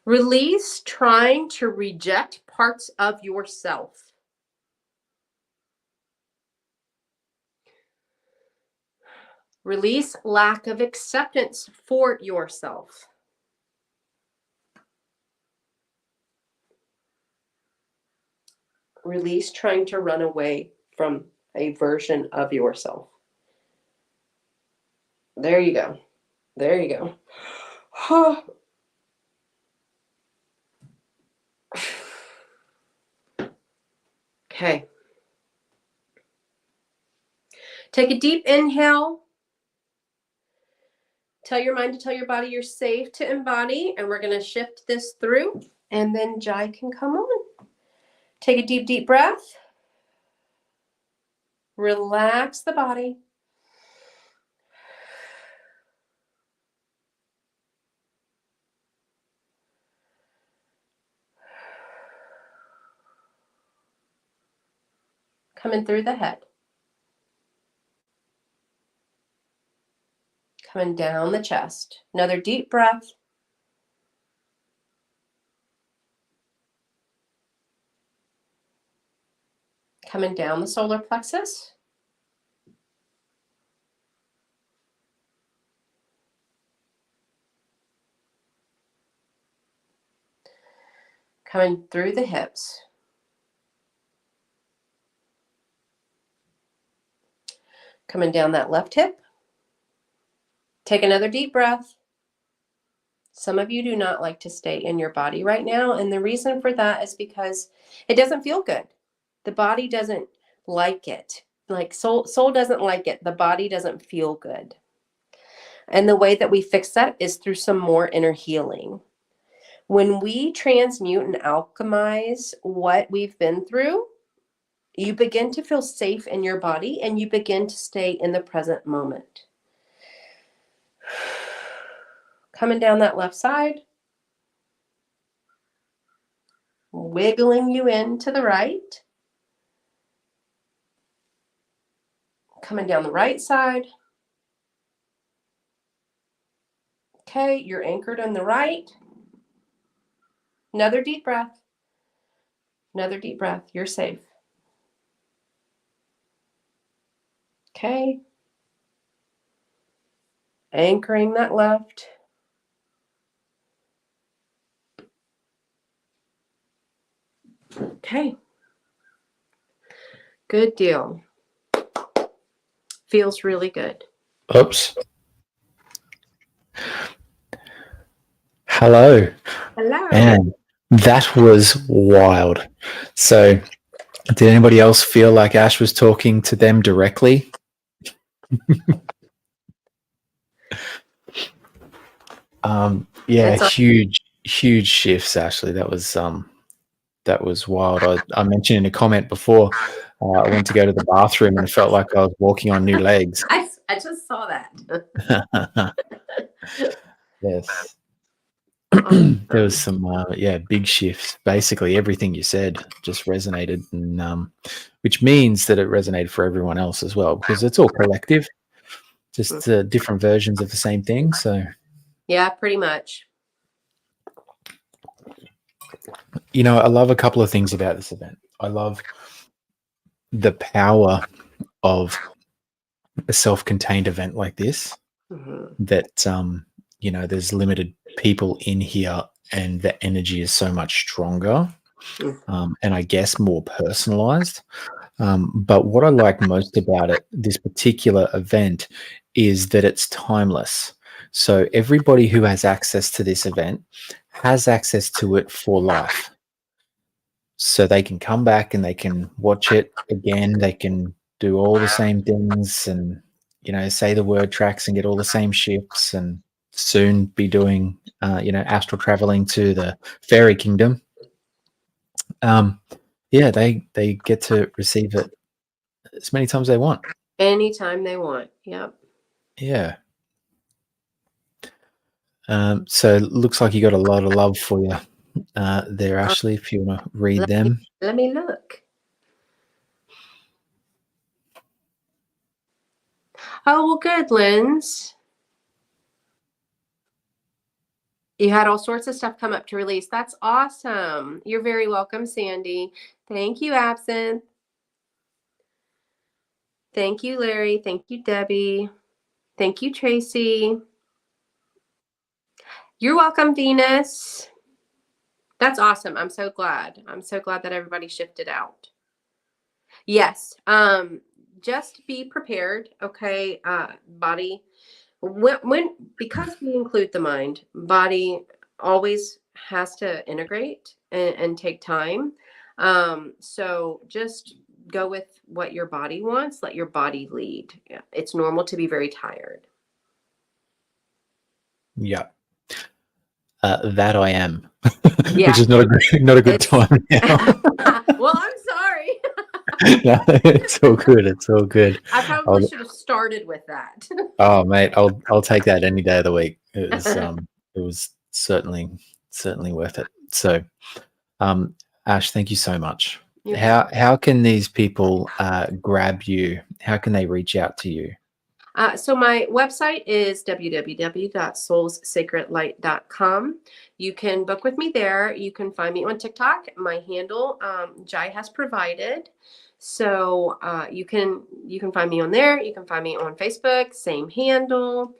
B: Release trying to reject parts of yourself. Release lack of acceptance for yourself. Release trying to run away from a version of yourself. There you go. There you go. Okay. Take a deep inhale. Tell your mind to tell your body you're safe to embody, and we're going to shift this through, and then Jai can come on. Take a deep, deep breath. Relax the body. Coming through the head. Coming down the chest. Another deep breath. Coming down the solar plexus. Coming through the hips. Coming down that left hip. Take another deep breath. Some of you do not like to stay in your body right now, and the reason for that is because it doesn't feel good. The body doesn't like it. Like soul doesn't like it. The body doesn't feel good. And the way that we fix that is through some more inner healing. When we transmute and alchemize what we've been through, you begin to feel safe in your body and you begin to stay in the present moment. Coming down that left side, wiggling you in to the right. Coming down the right side. Okay, you're anchored on the right. Another deep breath. Another deep breath. You're safe. Okay. Anchoring that left. Okay. Good deal. Feels really good.
A: Oops. Hello.
B: Hello.
A: And that was wild. So, did anybody else feel like Ash was talking to them directly? Yeah, huge shifts. Actually, that was wild. I mentioned in a comment before. I went to go to the bathroom and it felt like I was walking on new legs.
B: I just saw that.
A: Yes. There was some big shifts. Basically everything you said just resonated, and which means that it resonated for everyone else as well, because it's all collective, just different versions of the same thing. So
B: yeah, pretty much.
A: I love a couple of things about this event. I love the power of a self-contained event like this, that there's limited people in here and the energy is so much stronger, and I guess more personalized. But what I like most about this particular event, is that it's timeless. So everybody who has access to this event has access to it for life. So they can come back and they can watch it again. They can do all the same things and, say the word tracks and get all the same shifts, and soon be doing, astral traveling to the fairy kingdom. They get to receive it as many times as they want.
B: Anytime they want. Yep.
A: Yeah. So it looks like you got a lot of love for you there, Ashley, if you want to read them.
B: Let me look. Oh, well, good, Linz. You had all sorts of stuff come up to release. That's awesome. You're very welcome, Sandy. Thank you, Absinthe. Thank you, Larry. Thank you, Debbie. Thank you, Tracy. You're welcome, Venus. That's awesome. I'm so glad. I'm so glad that everybody shifted out. Yes. Just be prepared, okay? Body when because we include the mind, body always has to integrate and take time. So just go with what your body wants, let your body lead. Yeah. It's normal to be very tired.
A: Yeah. That I am, which
B: Yeah.
A: is not a good
B: It's
A: time now.
B: well, I'm sorry.
A: No, it's all good. It's all good.
B: I probably
A: I'll,
B: should have started with that.
A: oh, mate, I'll take that any day of the week. It was certainly worth it. So, um, Ash, thank you so much.
B: You're
A: How can these people grab you? How can they reach out to you?
B: So my website is www.soulssacredlight.com. You can book with me there. You can find me on TikTok. My handle, Jai has provided. So you can find me on there. You can find me on Facebook, same handle.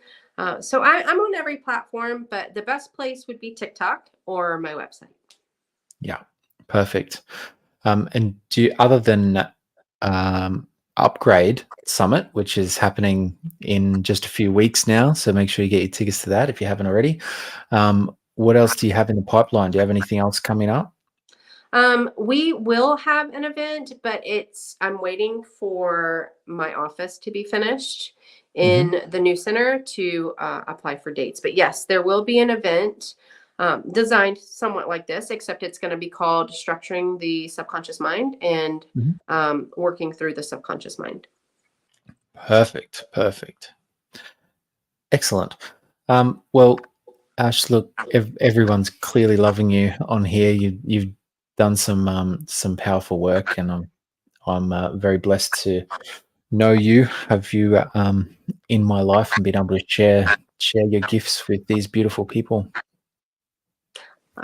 B: So I'm on every platform, but the best place would be TikTok or my website.
A: Yeah, perfect. And other than Upgrade Summit, which is happening in just a few weeks now, so make sure you get your tickets to that if you haven't already. What else do you have in the pipeline? Do you have anything else coming up?
B: We will have an event, but I'm waiting for my office to be finished in the new center to apply for dates. But yes, there will be an event designed somewhat like this, except it's going to be called Structuring the Subconscious Mind and Working Through the Subconscious Mind.
A: Perfect. Excellent. Well, Ash, look, everyone's clearly loving you on here. You've done some powerful work, and I'm very blessed to know you, have you in my life, and been able to share your gifts with these beautiful people.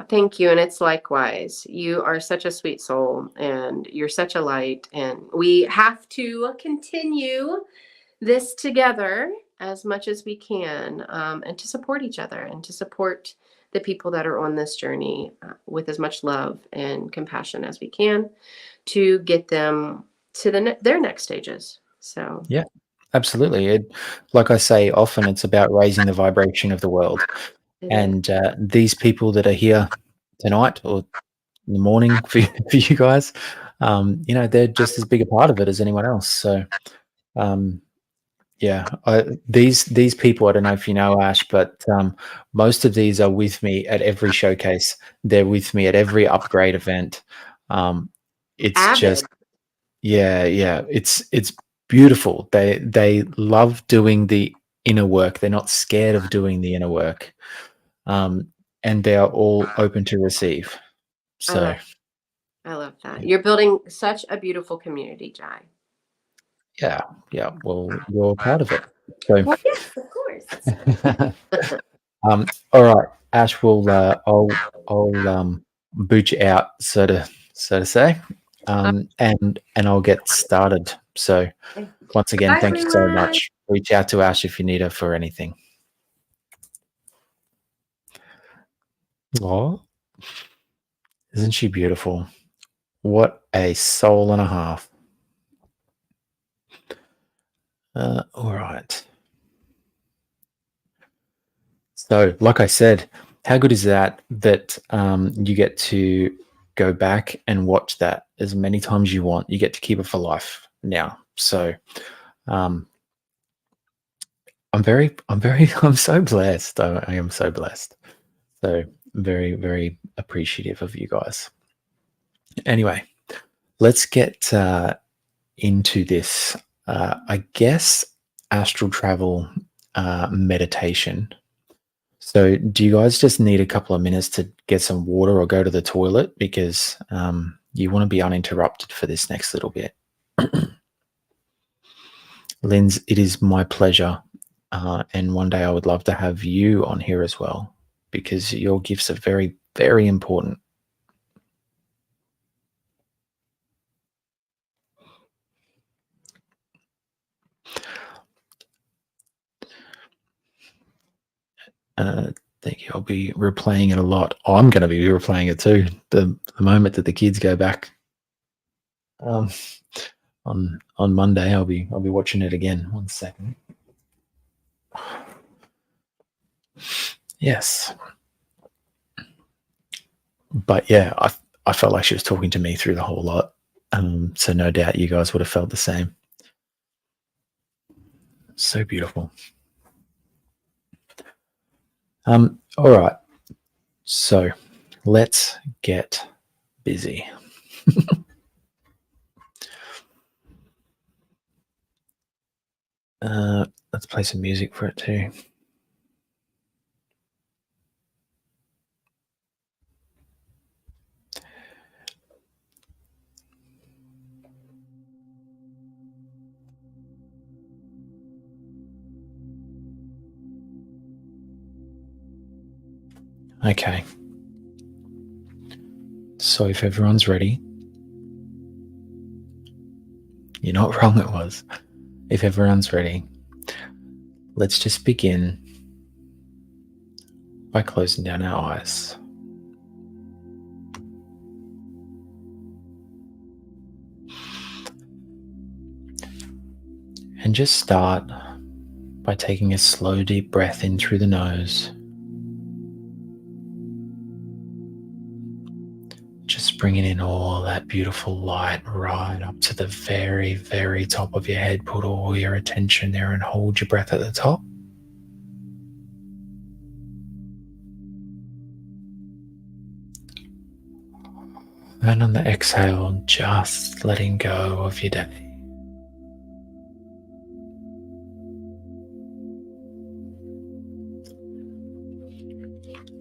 B: Thank you. And it's likewise. You are such a sweet soul and you're such a light. And we have to continue this together as much as we can, and to support each other and to support the people that are on this journey with as much love and compassion as we can to get them to their next stages. So,
A: Yeah, absolutely. Like I say often, it's about raising the vibration of the world.
B: it is.
A: And these people that are here tonight or in the morning for you guys, they're just as big a part of it as anyone else. So, yeah, these people, I don't know if you know, Ash, but most of these are with me at every showcase. They're with me at every upgrade event. It's
B: Avid.
A: just, yeah, it's beautiful. They love doing the inner work. They're not scared of doing the inner work, and they are all open to receive.
B: I
A: So,
B: love I love that. You're building such a beautiful community, Jai.
A: yeah. Well, you're part of it. So.
B: Well, yes, of course.
A: All right, Ash. I'll boot you out, so to say, and I'll get started. So once again,
B: Bye,
A: thank you so
B: everyone.
A: much. Reach out to Ash if you need her for anything. Oh, isn't she beautiful? What a soul and a half. All right. So, like I said, how good is that you get to go back and watch that as many times as you want? You get to keep it for life now. So, um, I'm so blessed. I am so blessed. So, very, very appreciative of you guys. Anyway, let's get into this. I guess astral travel meditation. So, do you guys just need a couple of minutes to get some water or go to the toilet because you want to be uninterrupted for this next little bit? Linz, it is my pleasure. And one day I would love to have you on here as well. because your gifts are very, very important. Uh, Thank you. I'll be replaying it a lot. Oh, I'm going to be replaying it too. The moment that the kids go back um, on Monday, I'll be watching it again. 1 second. Yes, but yeah, I felt like she was talking to me through the whole lot. So no doubt you guys would have felt the same. So beautiful. All right. So let's get busy. Let's play some music for it too. Okay. So if everyone's ready, you're not wrong, it was. If everyone's ready, let's just begin by closing down our eyes. And just start by taking a slow, deep breath in through the nose. Just bringing in all that beautiful light right up to the very, very top of your head. Put all your attention there and hold your breath at the top. And on the exhale, just letting go of your day.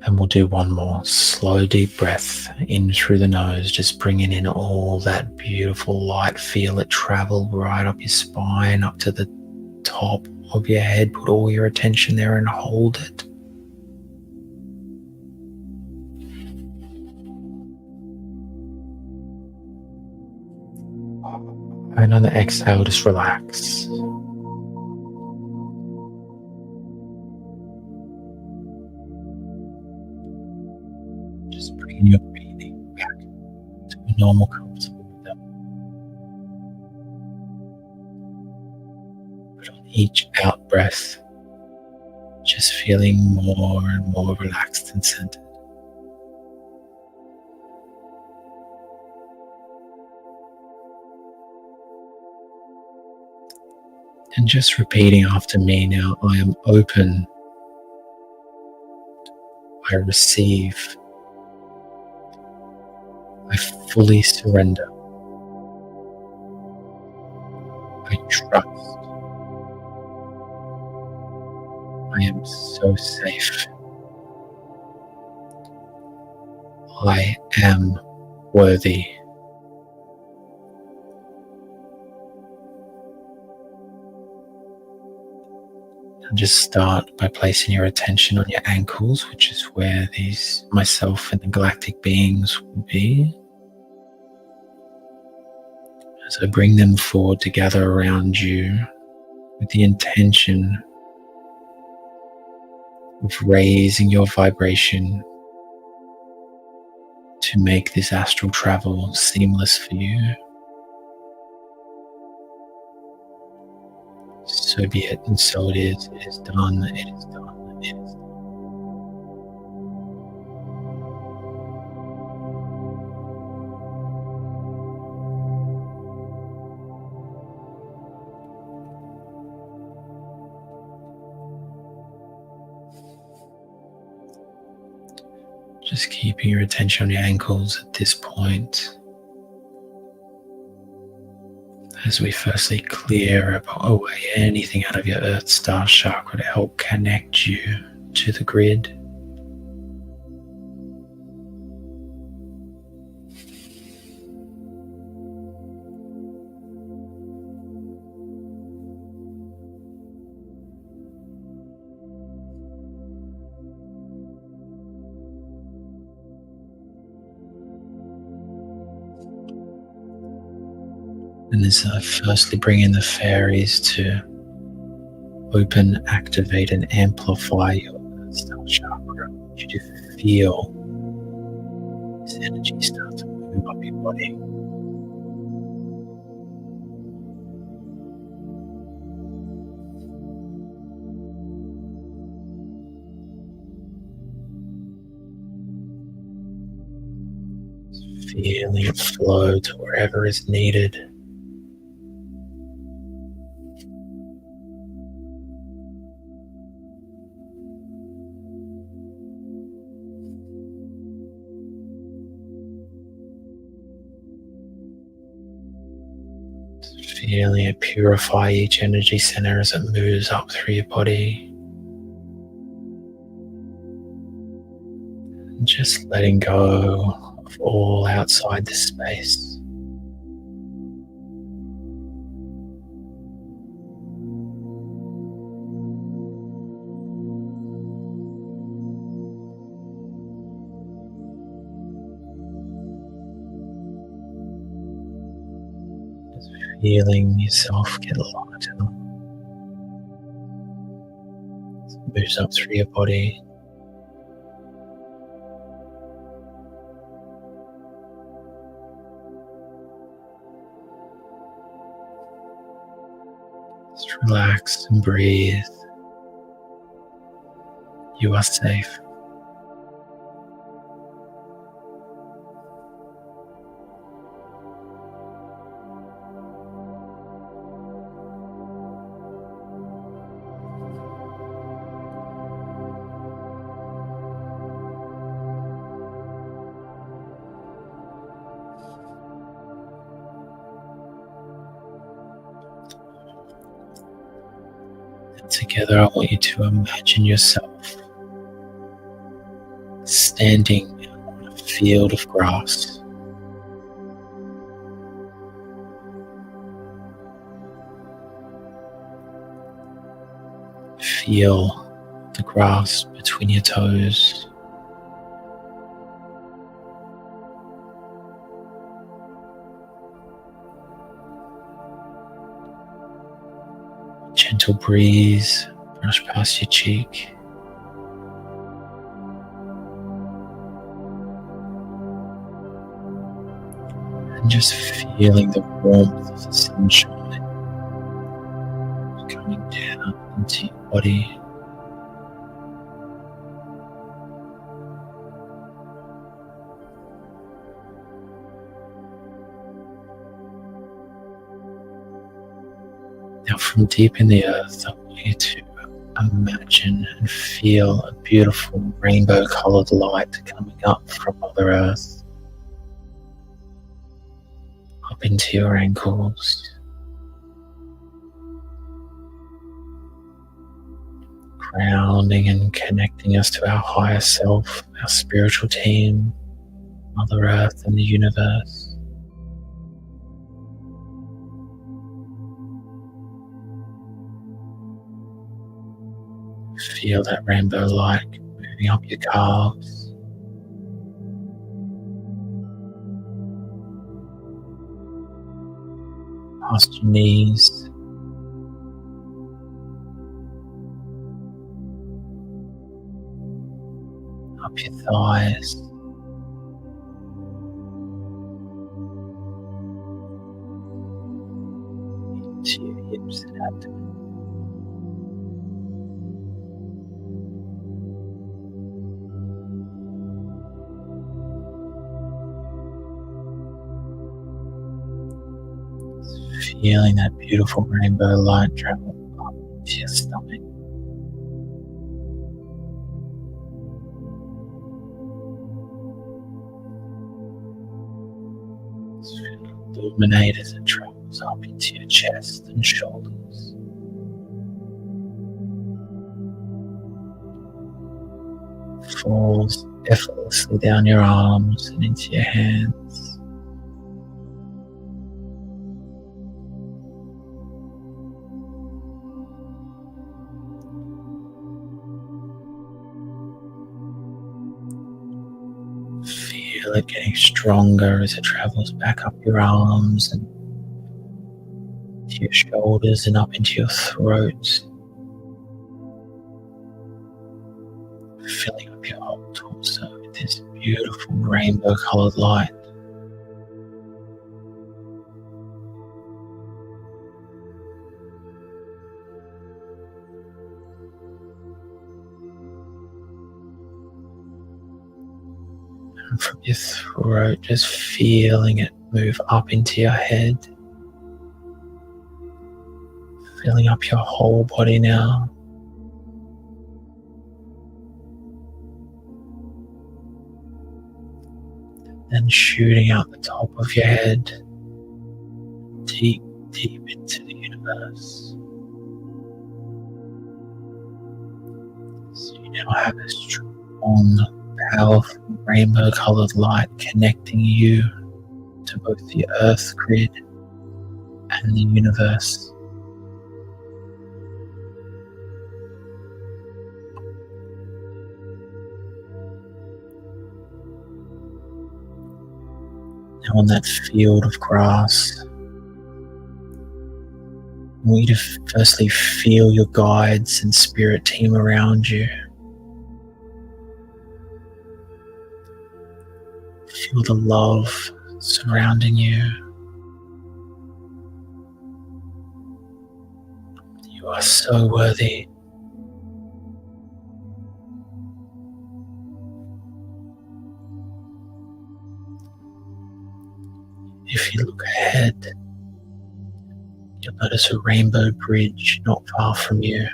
A: And we'll do one more slow, deep breath in through the nose, just bringing in all that beautiful light. Feel it travel right up your spine, up to the top of your head. Put all your attention there and hold it. And on the exhale, just relax. Just bringing your breathing back to a normal, comfortable rhythm. But on each out breath, just feeling more and more relaxed and centered. And just repeating after me now, I am open, I receive, I fully surrender, I trust, I am so safe, I am worthy. And just start by placing your attention on your ankles, which is where these myself and the galactic beings will be. As I bring them forward to gather around you with the intention of raising your vibration to make this astral travel seamless for you. So be it, and so it is. It is done. It is done. It is done. Just keeping your attention on your ankles at this point, as we firstly clear away anything out of your Earth Star chakra to help connect you to the grid. And as I firstly bring in the fairies to open, activate, and amplify your Astral chakra, I want you to feel this energy start to move up your body. Feeling it flow to wherever is needed. Feeling it purify each energy center as it moves up through your body. And just letting go of all outside the space. Feeling yourself get lighter. Moves up through your body. Just relax and breathe. You are safe. Together, I want you to imagine yourself standing on a field of grass. Feel the grass between your toes. Gentle breeze brush past your cheek. And just feeling the warmth of the sunshine coming down into your body. Now from deep in the earth, I want you to imagine and feel a beautiful rainbow colored light coming up from Mother Earth, up into your ankles, grounding and connecting us to our higher self, our spiritual team, Mother Earth and the universe. Feel that rainbow light moving up your calves, past your knees, up your thighs, into your hips and abdomen. Feeling that beautiful rainbow light travel up into your stomach. Just feel it illuminate as it travels up into your chest and shoulders. Falls effortlessly down your arms and into your hands. Feel it getting stronger as it travels back up your arms and your shoulders and up into your throat, filling up your whole torso with this beautiful rainbow colored light. And from your throat, just feeling it move up into your head, filling up your whole body now. Then shooting out the top of your head, deep, deep into the universe. So you now have a strong, powerful rainbow colored light connecting you to both the Earth grid and the universe. Now on that field of grass, I want you to firstly feel your guides and spirit team around you. Feel the love surrounding you. You are so worthy. If you look ahead, you'll notice a rainbow bridge not far from you.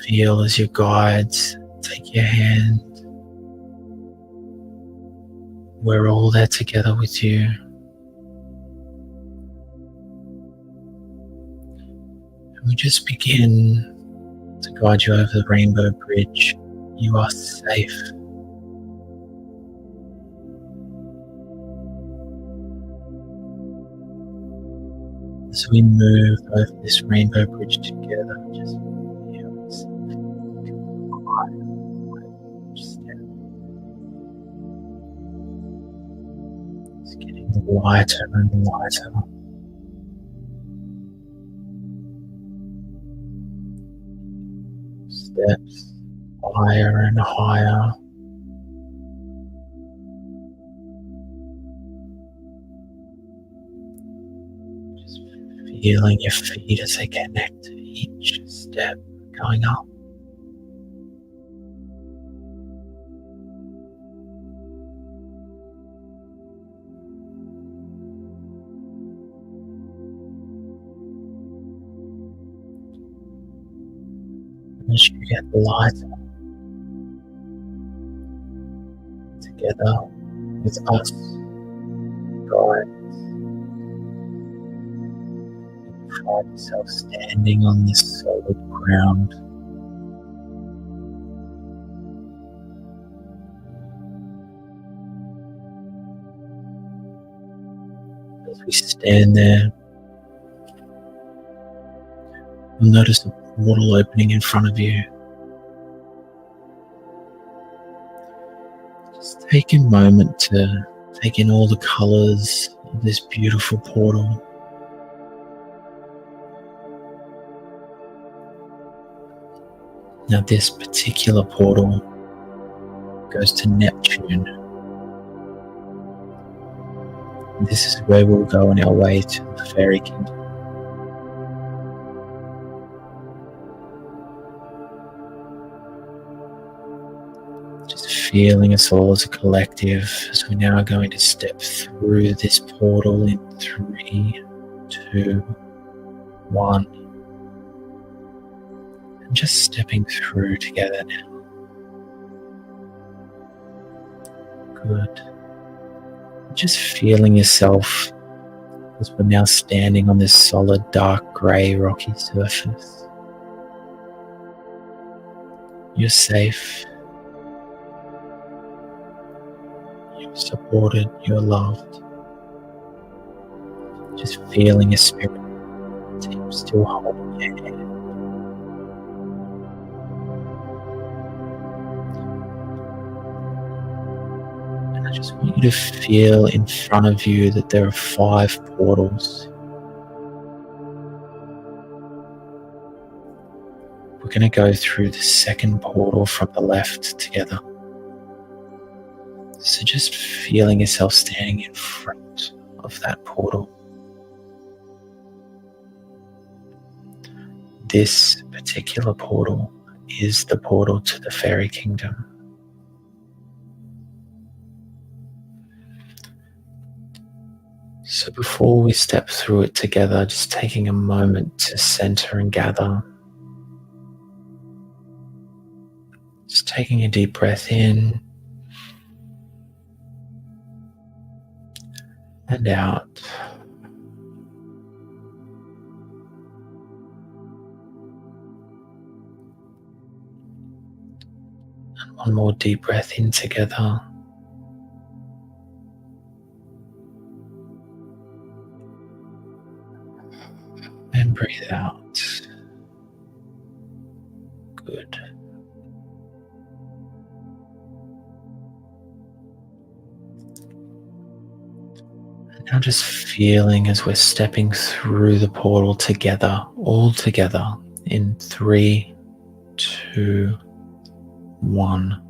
A: Feel as your guides take your hand. We're all there together with you. And we just begin to guide you over the rainbow bridge. You are safe. As we move over this rainbow bridge together, just feel this step. It's getting lighter and lighter. Steps higher and higher. Just feeling your feet as they connect to each step going up. As you get lighter, together with us, guides, you find yourself standing on this solid ground. As we stand there, you'll notice a portal opening in front of you. Just take a moment to take in all the colors of this beautiful portal. Now this particular portal goes to Neptune. This is where we'll go on our way to the fairy kingdom. Just feeling us all as a collective as we're now going to step through this portal in 3, 2, 1. And just stepping through together now. Good. Just feeling yourself as we're now standing on this solid, dark, grey, rocky surface. You're safe. You're supported. You're loved. Just feeling your spirit team still holding your hand. just want you to feel in front of you that there are 5 portals. We're going to go through the second portal from the left together. So just feeling yourself standing in front of that portal. This particular portal is the portal to the fairy kingdom. So before we step through it together, just taking a moment to center and gather. Just taking a deep breath in and out. And one more deep breath in together. And breathe out. Good. And now just feeling as we're stepping through the portal together, all together in 3, 2, 1.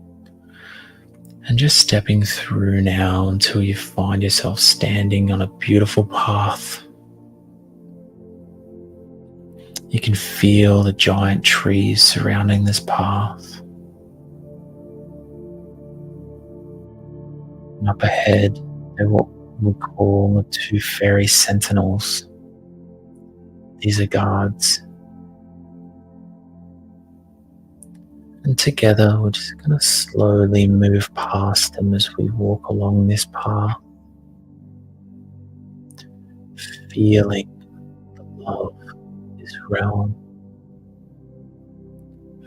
A: And just stepping through now until you find yourself standing on a beautiful path. You can feel the giant trees surrounding this path. And up ahead, they're what we call the 2 fairy sentinels. These are guards. And together, we're just going to slowly move past them as we walk along this path, feeling the love of this realm,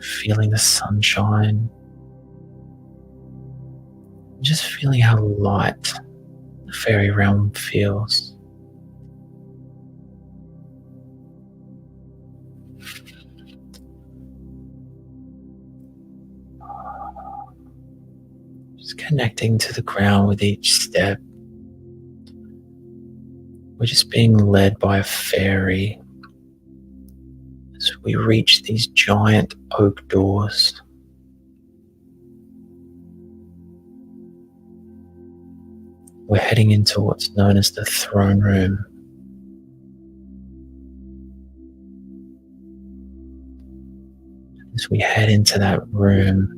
A: feeling the sunshine, just feeling how light the fairy realm feels. Just connecting to the ground with each step. We're just being led by a fairy as we reach these giant oak doors. We're heading into what's known as the throne room. As we head into that room,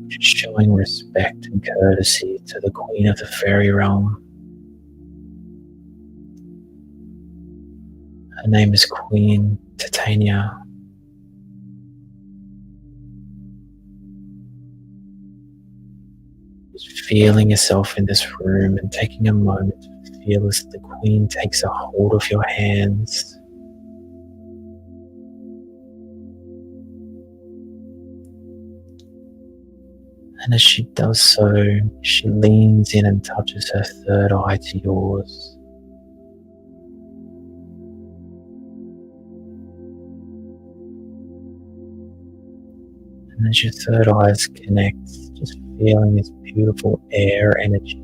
A: just showing respect and courtesy to the Queen of the Fairy Realm. Her name is Queen Titania. Just feeling yourself in this room and taking a moment to feel as the Queen takes a hold of your hands. And as she does so, she leans in and touches her third eye to yours. And as your third eyes connect, just feeling this beautiful air energy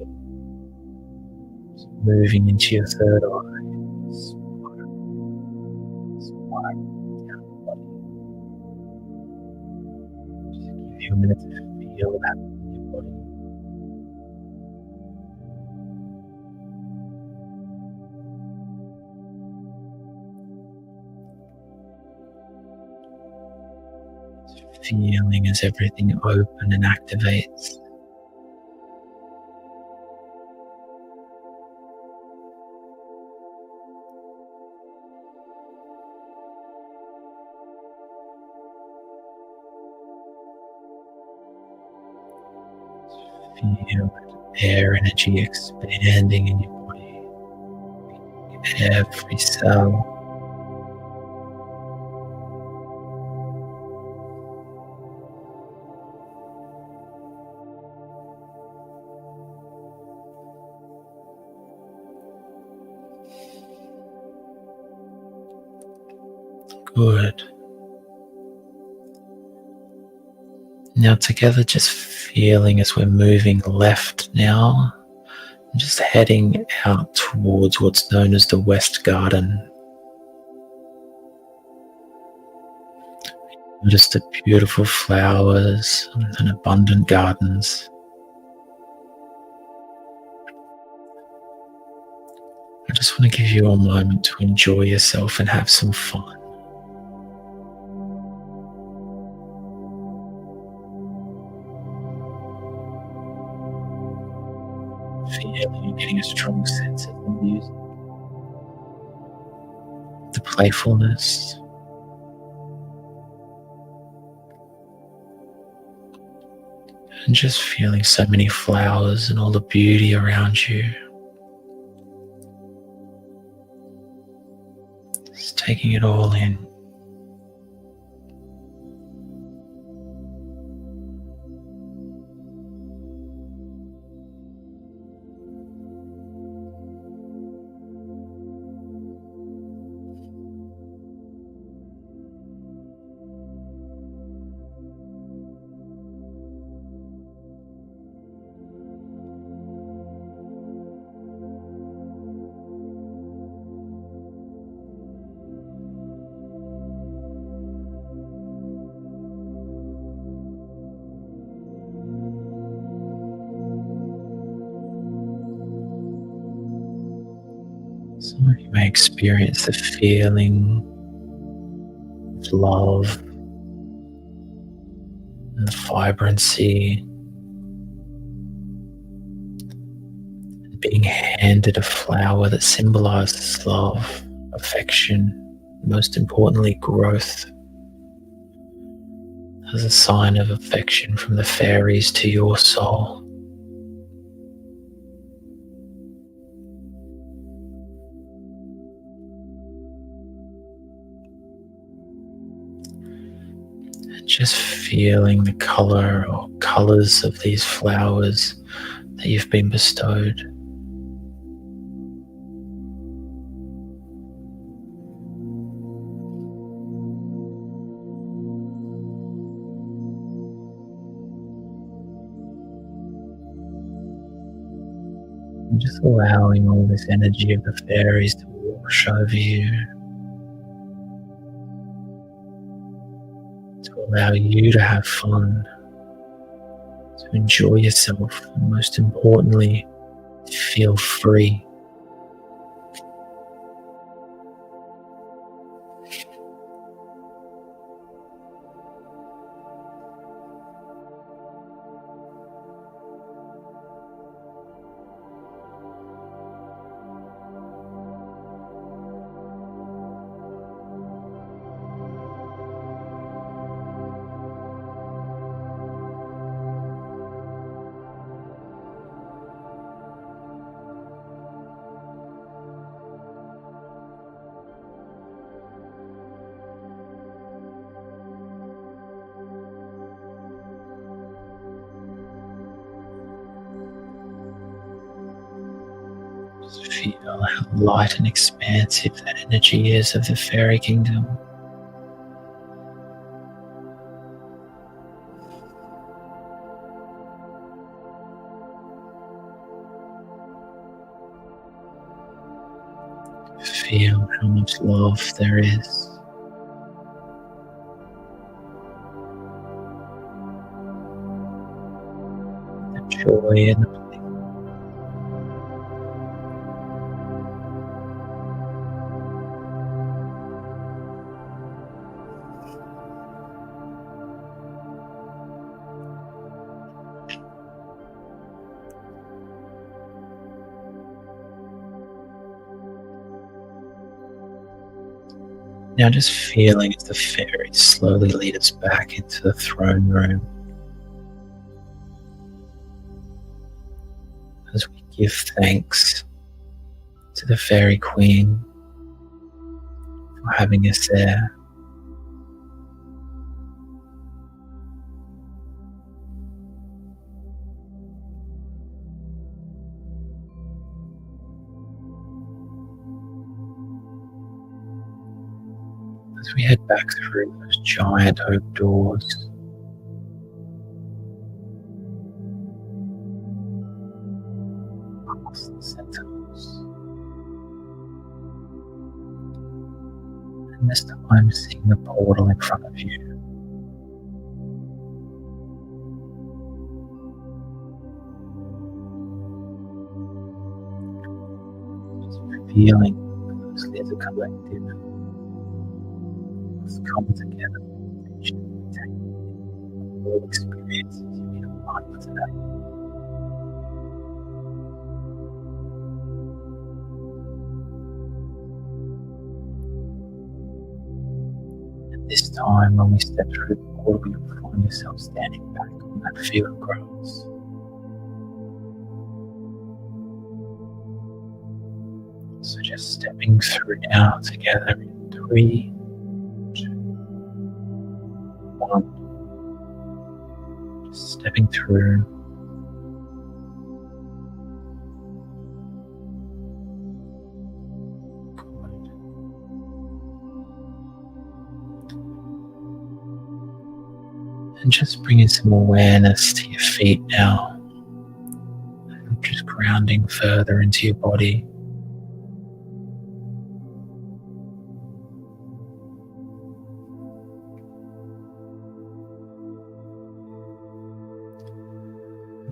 A: just moving into your third eye. Spiraling down the body. Just give you a minute to feel that in your body. Feeling as everything open and activates. Feel that air energy expanding in your body, every cell. Good. Now together, just feeling as we're moving left now, just heading out towards what's known as the West Garden. Notice the beautiful flowers and abundant gardens. I just want to give you a moment to enjoy yourself and have some fun. Feeling and getting a strong sense of the music, the playfulness, and just feeling so many flowers and all the beauty around you. Just taking it all in. Some of you may experience the feeling of love and vibrancy, and being handed a flower that symbolizes love, affection, and most importantly, growth, as a sign of affection from the fairies to your soul. Just feeling the color or colors of these flowers that you've been bestowed. And just allowing all this energy of the fairies to wash over you, to allow you to have fun, to enjoy yourself, and most importantly, feel free. Just feel how light and expansive that energy is of the fairy kingdom. Feel how much love there is. The joy and the bliss. Now just feeling as the fairies slowly lead us back into the throne room, as we give thanks to the fairy queen for having us there. As we head back through those giant oak doors, And this time, seeing the portal in front of you. Just feeling mostly as a collective has come together. Taking all experiences you've been alive today. This time, when we step through the portal, you'll find yourself standing back on that field of grass. So just stepping through now together in 3, 2, 1. Just stepping through. And just bringing some awareness to your feet now. Just grounding further into your body.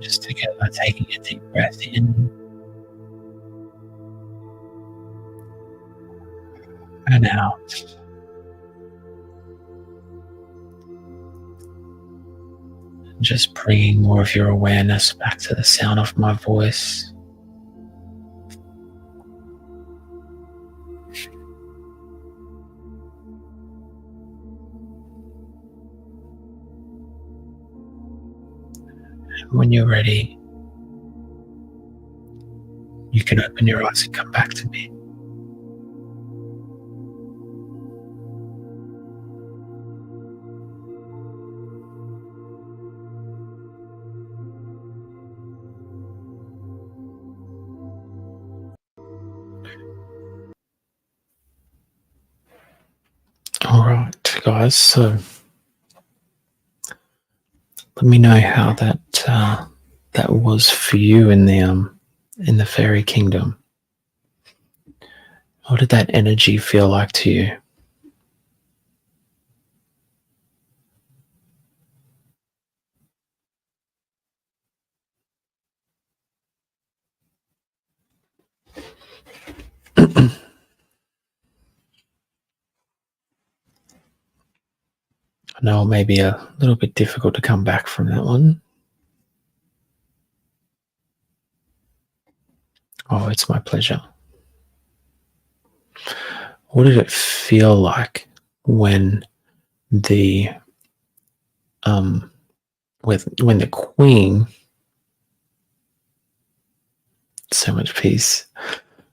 A: Just together, taking a deep breath in and out. Just bringing more of your awareness back to the sound of my voice. And when you're ready, you can open your eyes and come back to me. All right, guys. So let me know how that was for you in the fairy kingdom. What did that energy feel like to you? I know it may be a little bit difficult to come back from that one. Oh, it's my pleasure. What did it feel like when the when the queen, so much peace,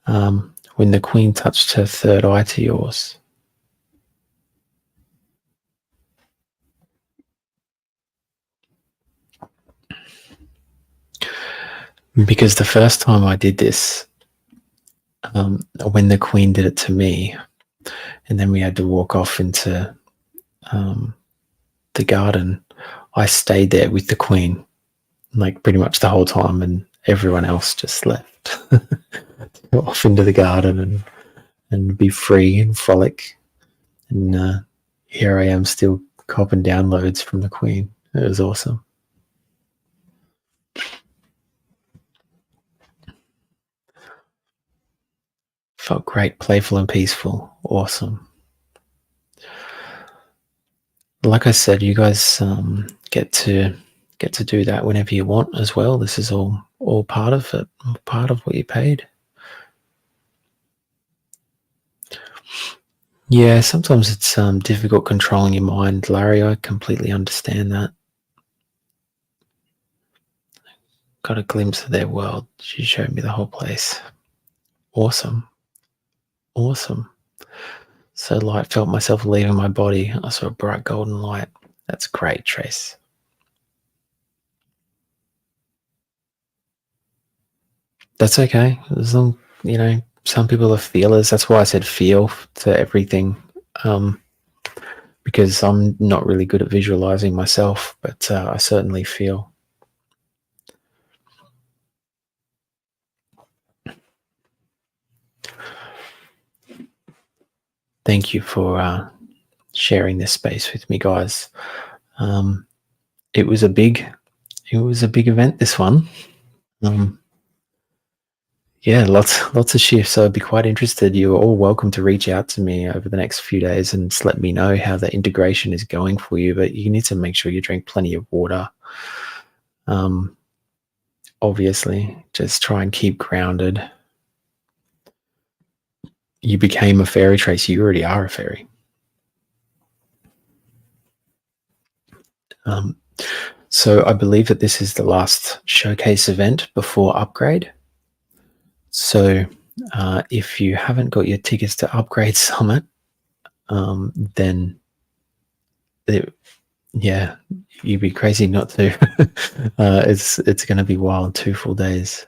A: when the queen touched her third eye to yours? Because the first time I did this, when the queen did it to me, and then we had to walk off into the garden, I stayed there with the queen, like pretty much the whole time, and everyone else just left off into the garden and be free and frolic. And here I am still copping downloads from the queen. It was awesome. Felt great, playful and peaceful. Awesome. Like I said, you guys get to do that whenever you want as well. This is all part of it, part of what you paid. Yeah, sometimes it's difficult controlling your mind, Larry. I completely understand that. Got a glimpse of their world. She showed me the whole place. Awesome. Awesome. So light, felt myself leaving my body. I saw a bright golden light. That's great, Trace. That's okay. As long, some people are feelers. That's why I said feel to everything. Because I'm not really good at visualizing myself, but I certainly feel. thank you for sharing this space with me, guys. Um, it was a big event, this one. Um, yeah, lots of shifts. So I'd be quite interested. You're all welcome to reach out to me over the next few days and just let me know how the integration is going for you. But you need to make sure you drink plenty of water. Um, obviously, just try and keep grounded. You became a fairy, Tracy. You already are a fairy. So I believe that this is the last showcase event before upgrade. So if you haven't got your tickets to Upgrade Summit, then yeah, you'd be crazy not to. It's going to be wild, 2 full days,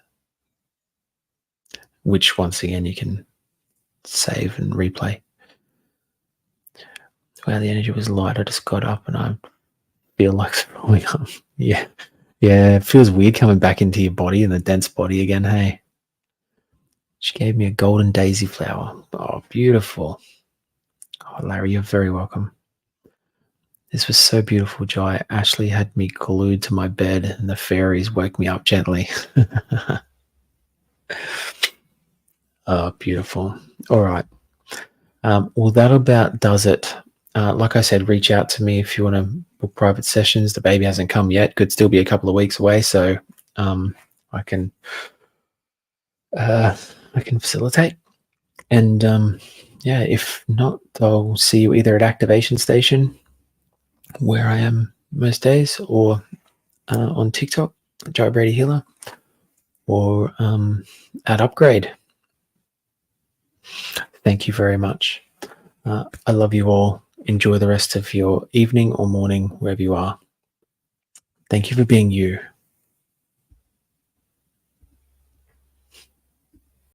A: which once again you can save and replay. Wow, the energy was light. I just got up and I feel like throwing up. Yeah, it feels weird coming back into your body and the dense body again. Hey, she gave me a golden daisy flower. Oh, beautiful. Oh, Larry, you're very welcome. This was so beautiful, Jai. Ashley had me glued to my bed and the fairies woke me up gently. Oh, beautiful. All right. Well, that about does it. Like I said, reach out to me if you want to book private sessions. The baby hasn't come yet. Could still be a couple of weeks away. So I can facilitate. And yeah, if not, I'll see you either at Activation Station, where I am most days, or on TikTok, Joe Brady Healer, or at Upgrade. Thank you very much. I love you all. Enjoy the rest of your evening or morning, wherever you are. Thank you for being you.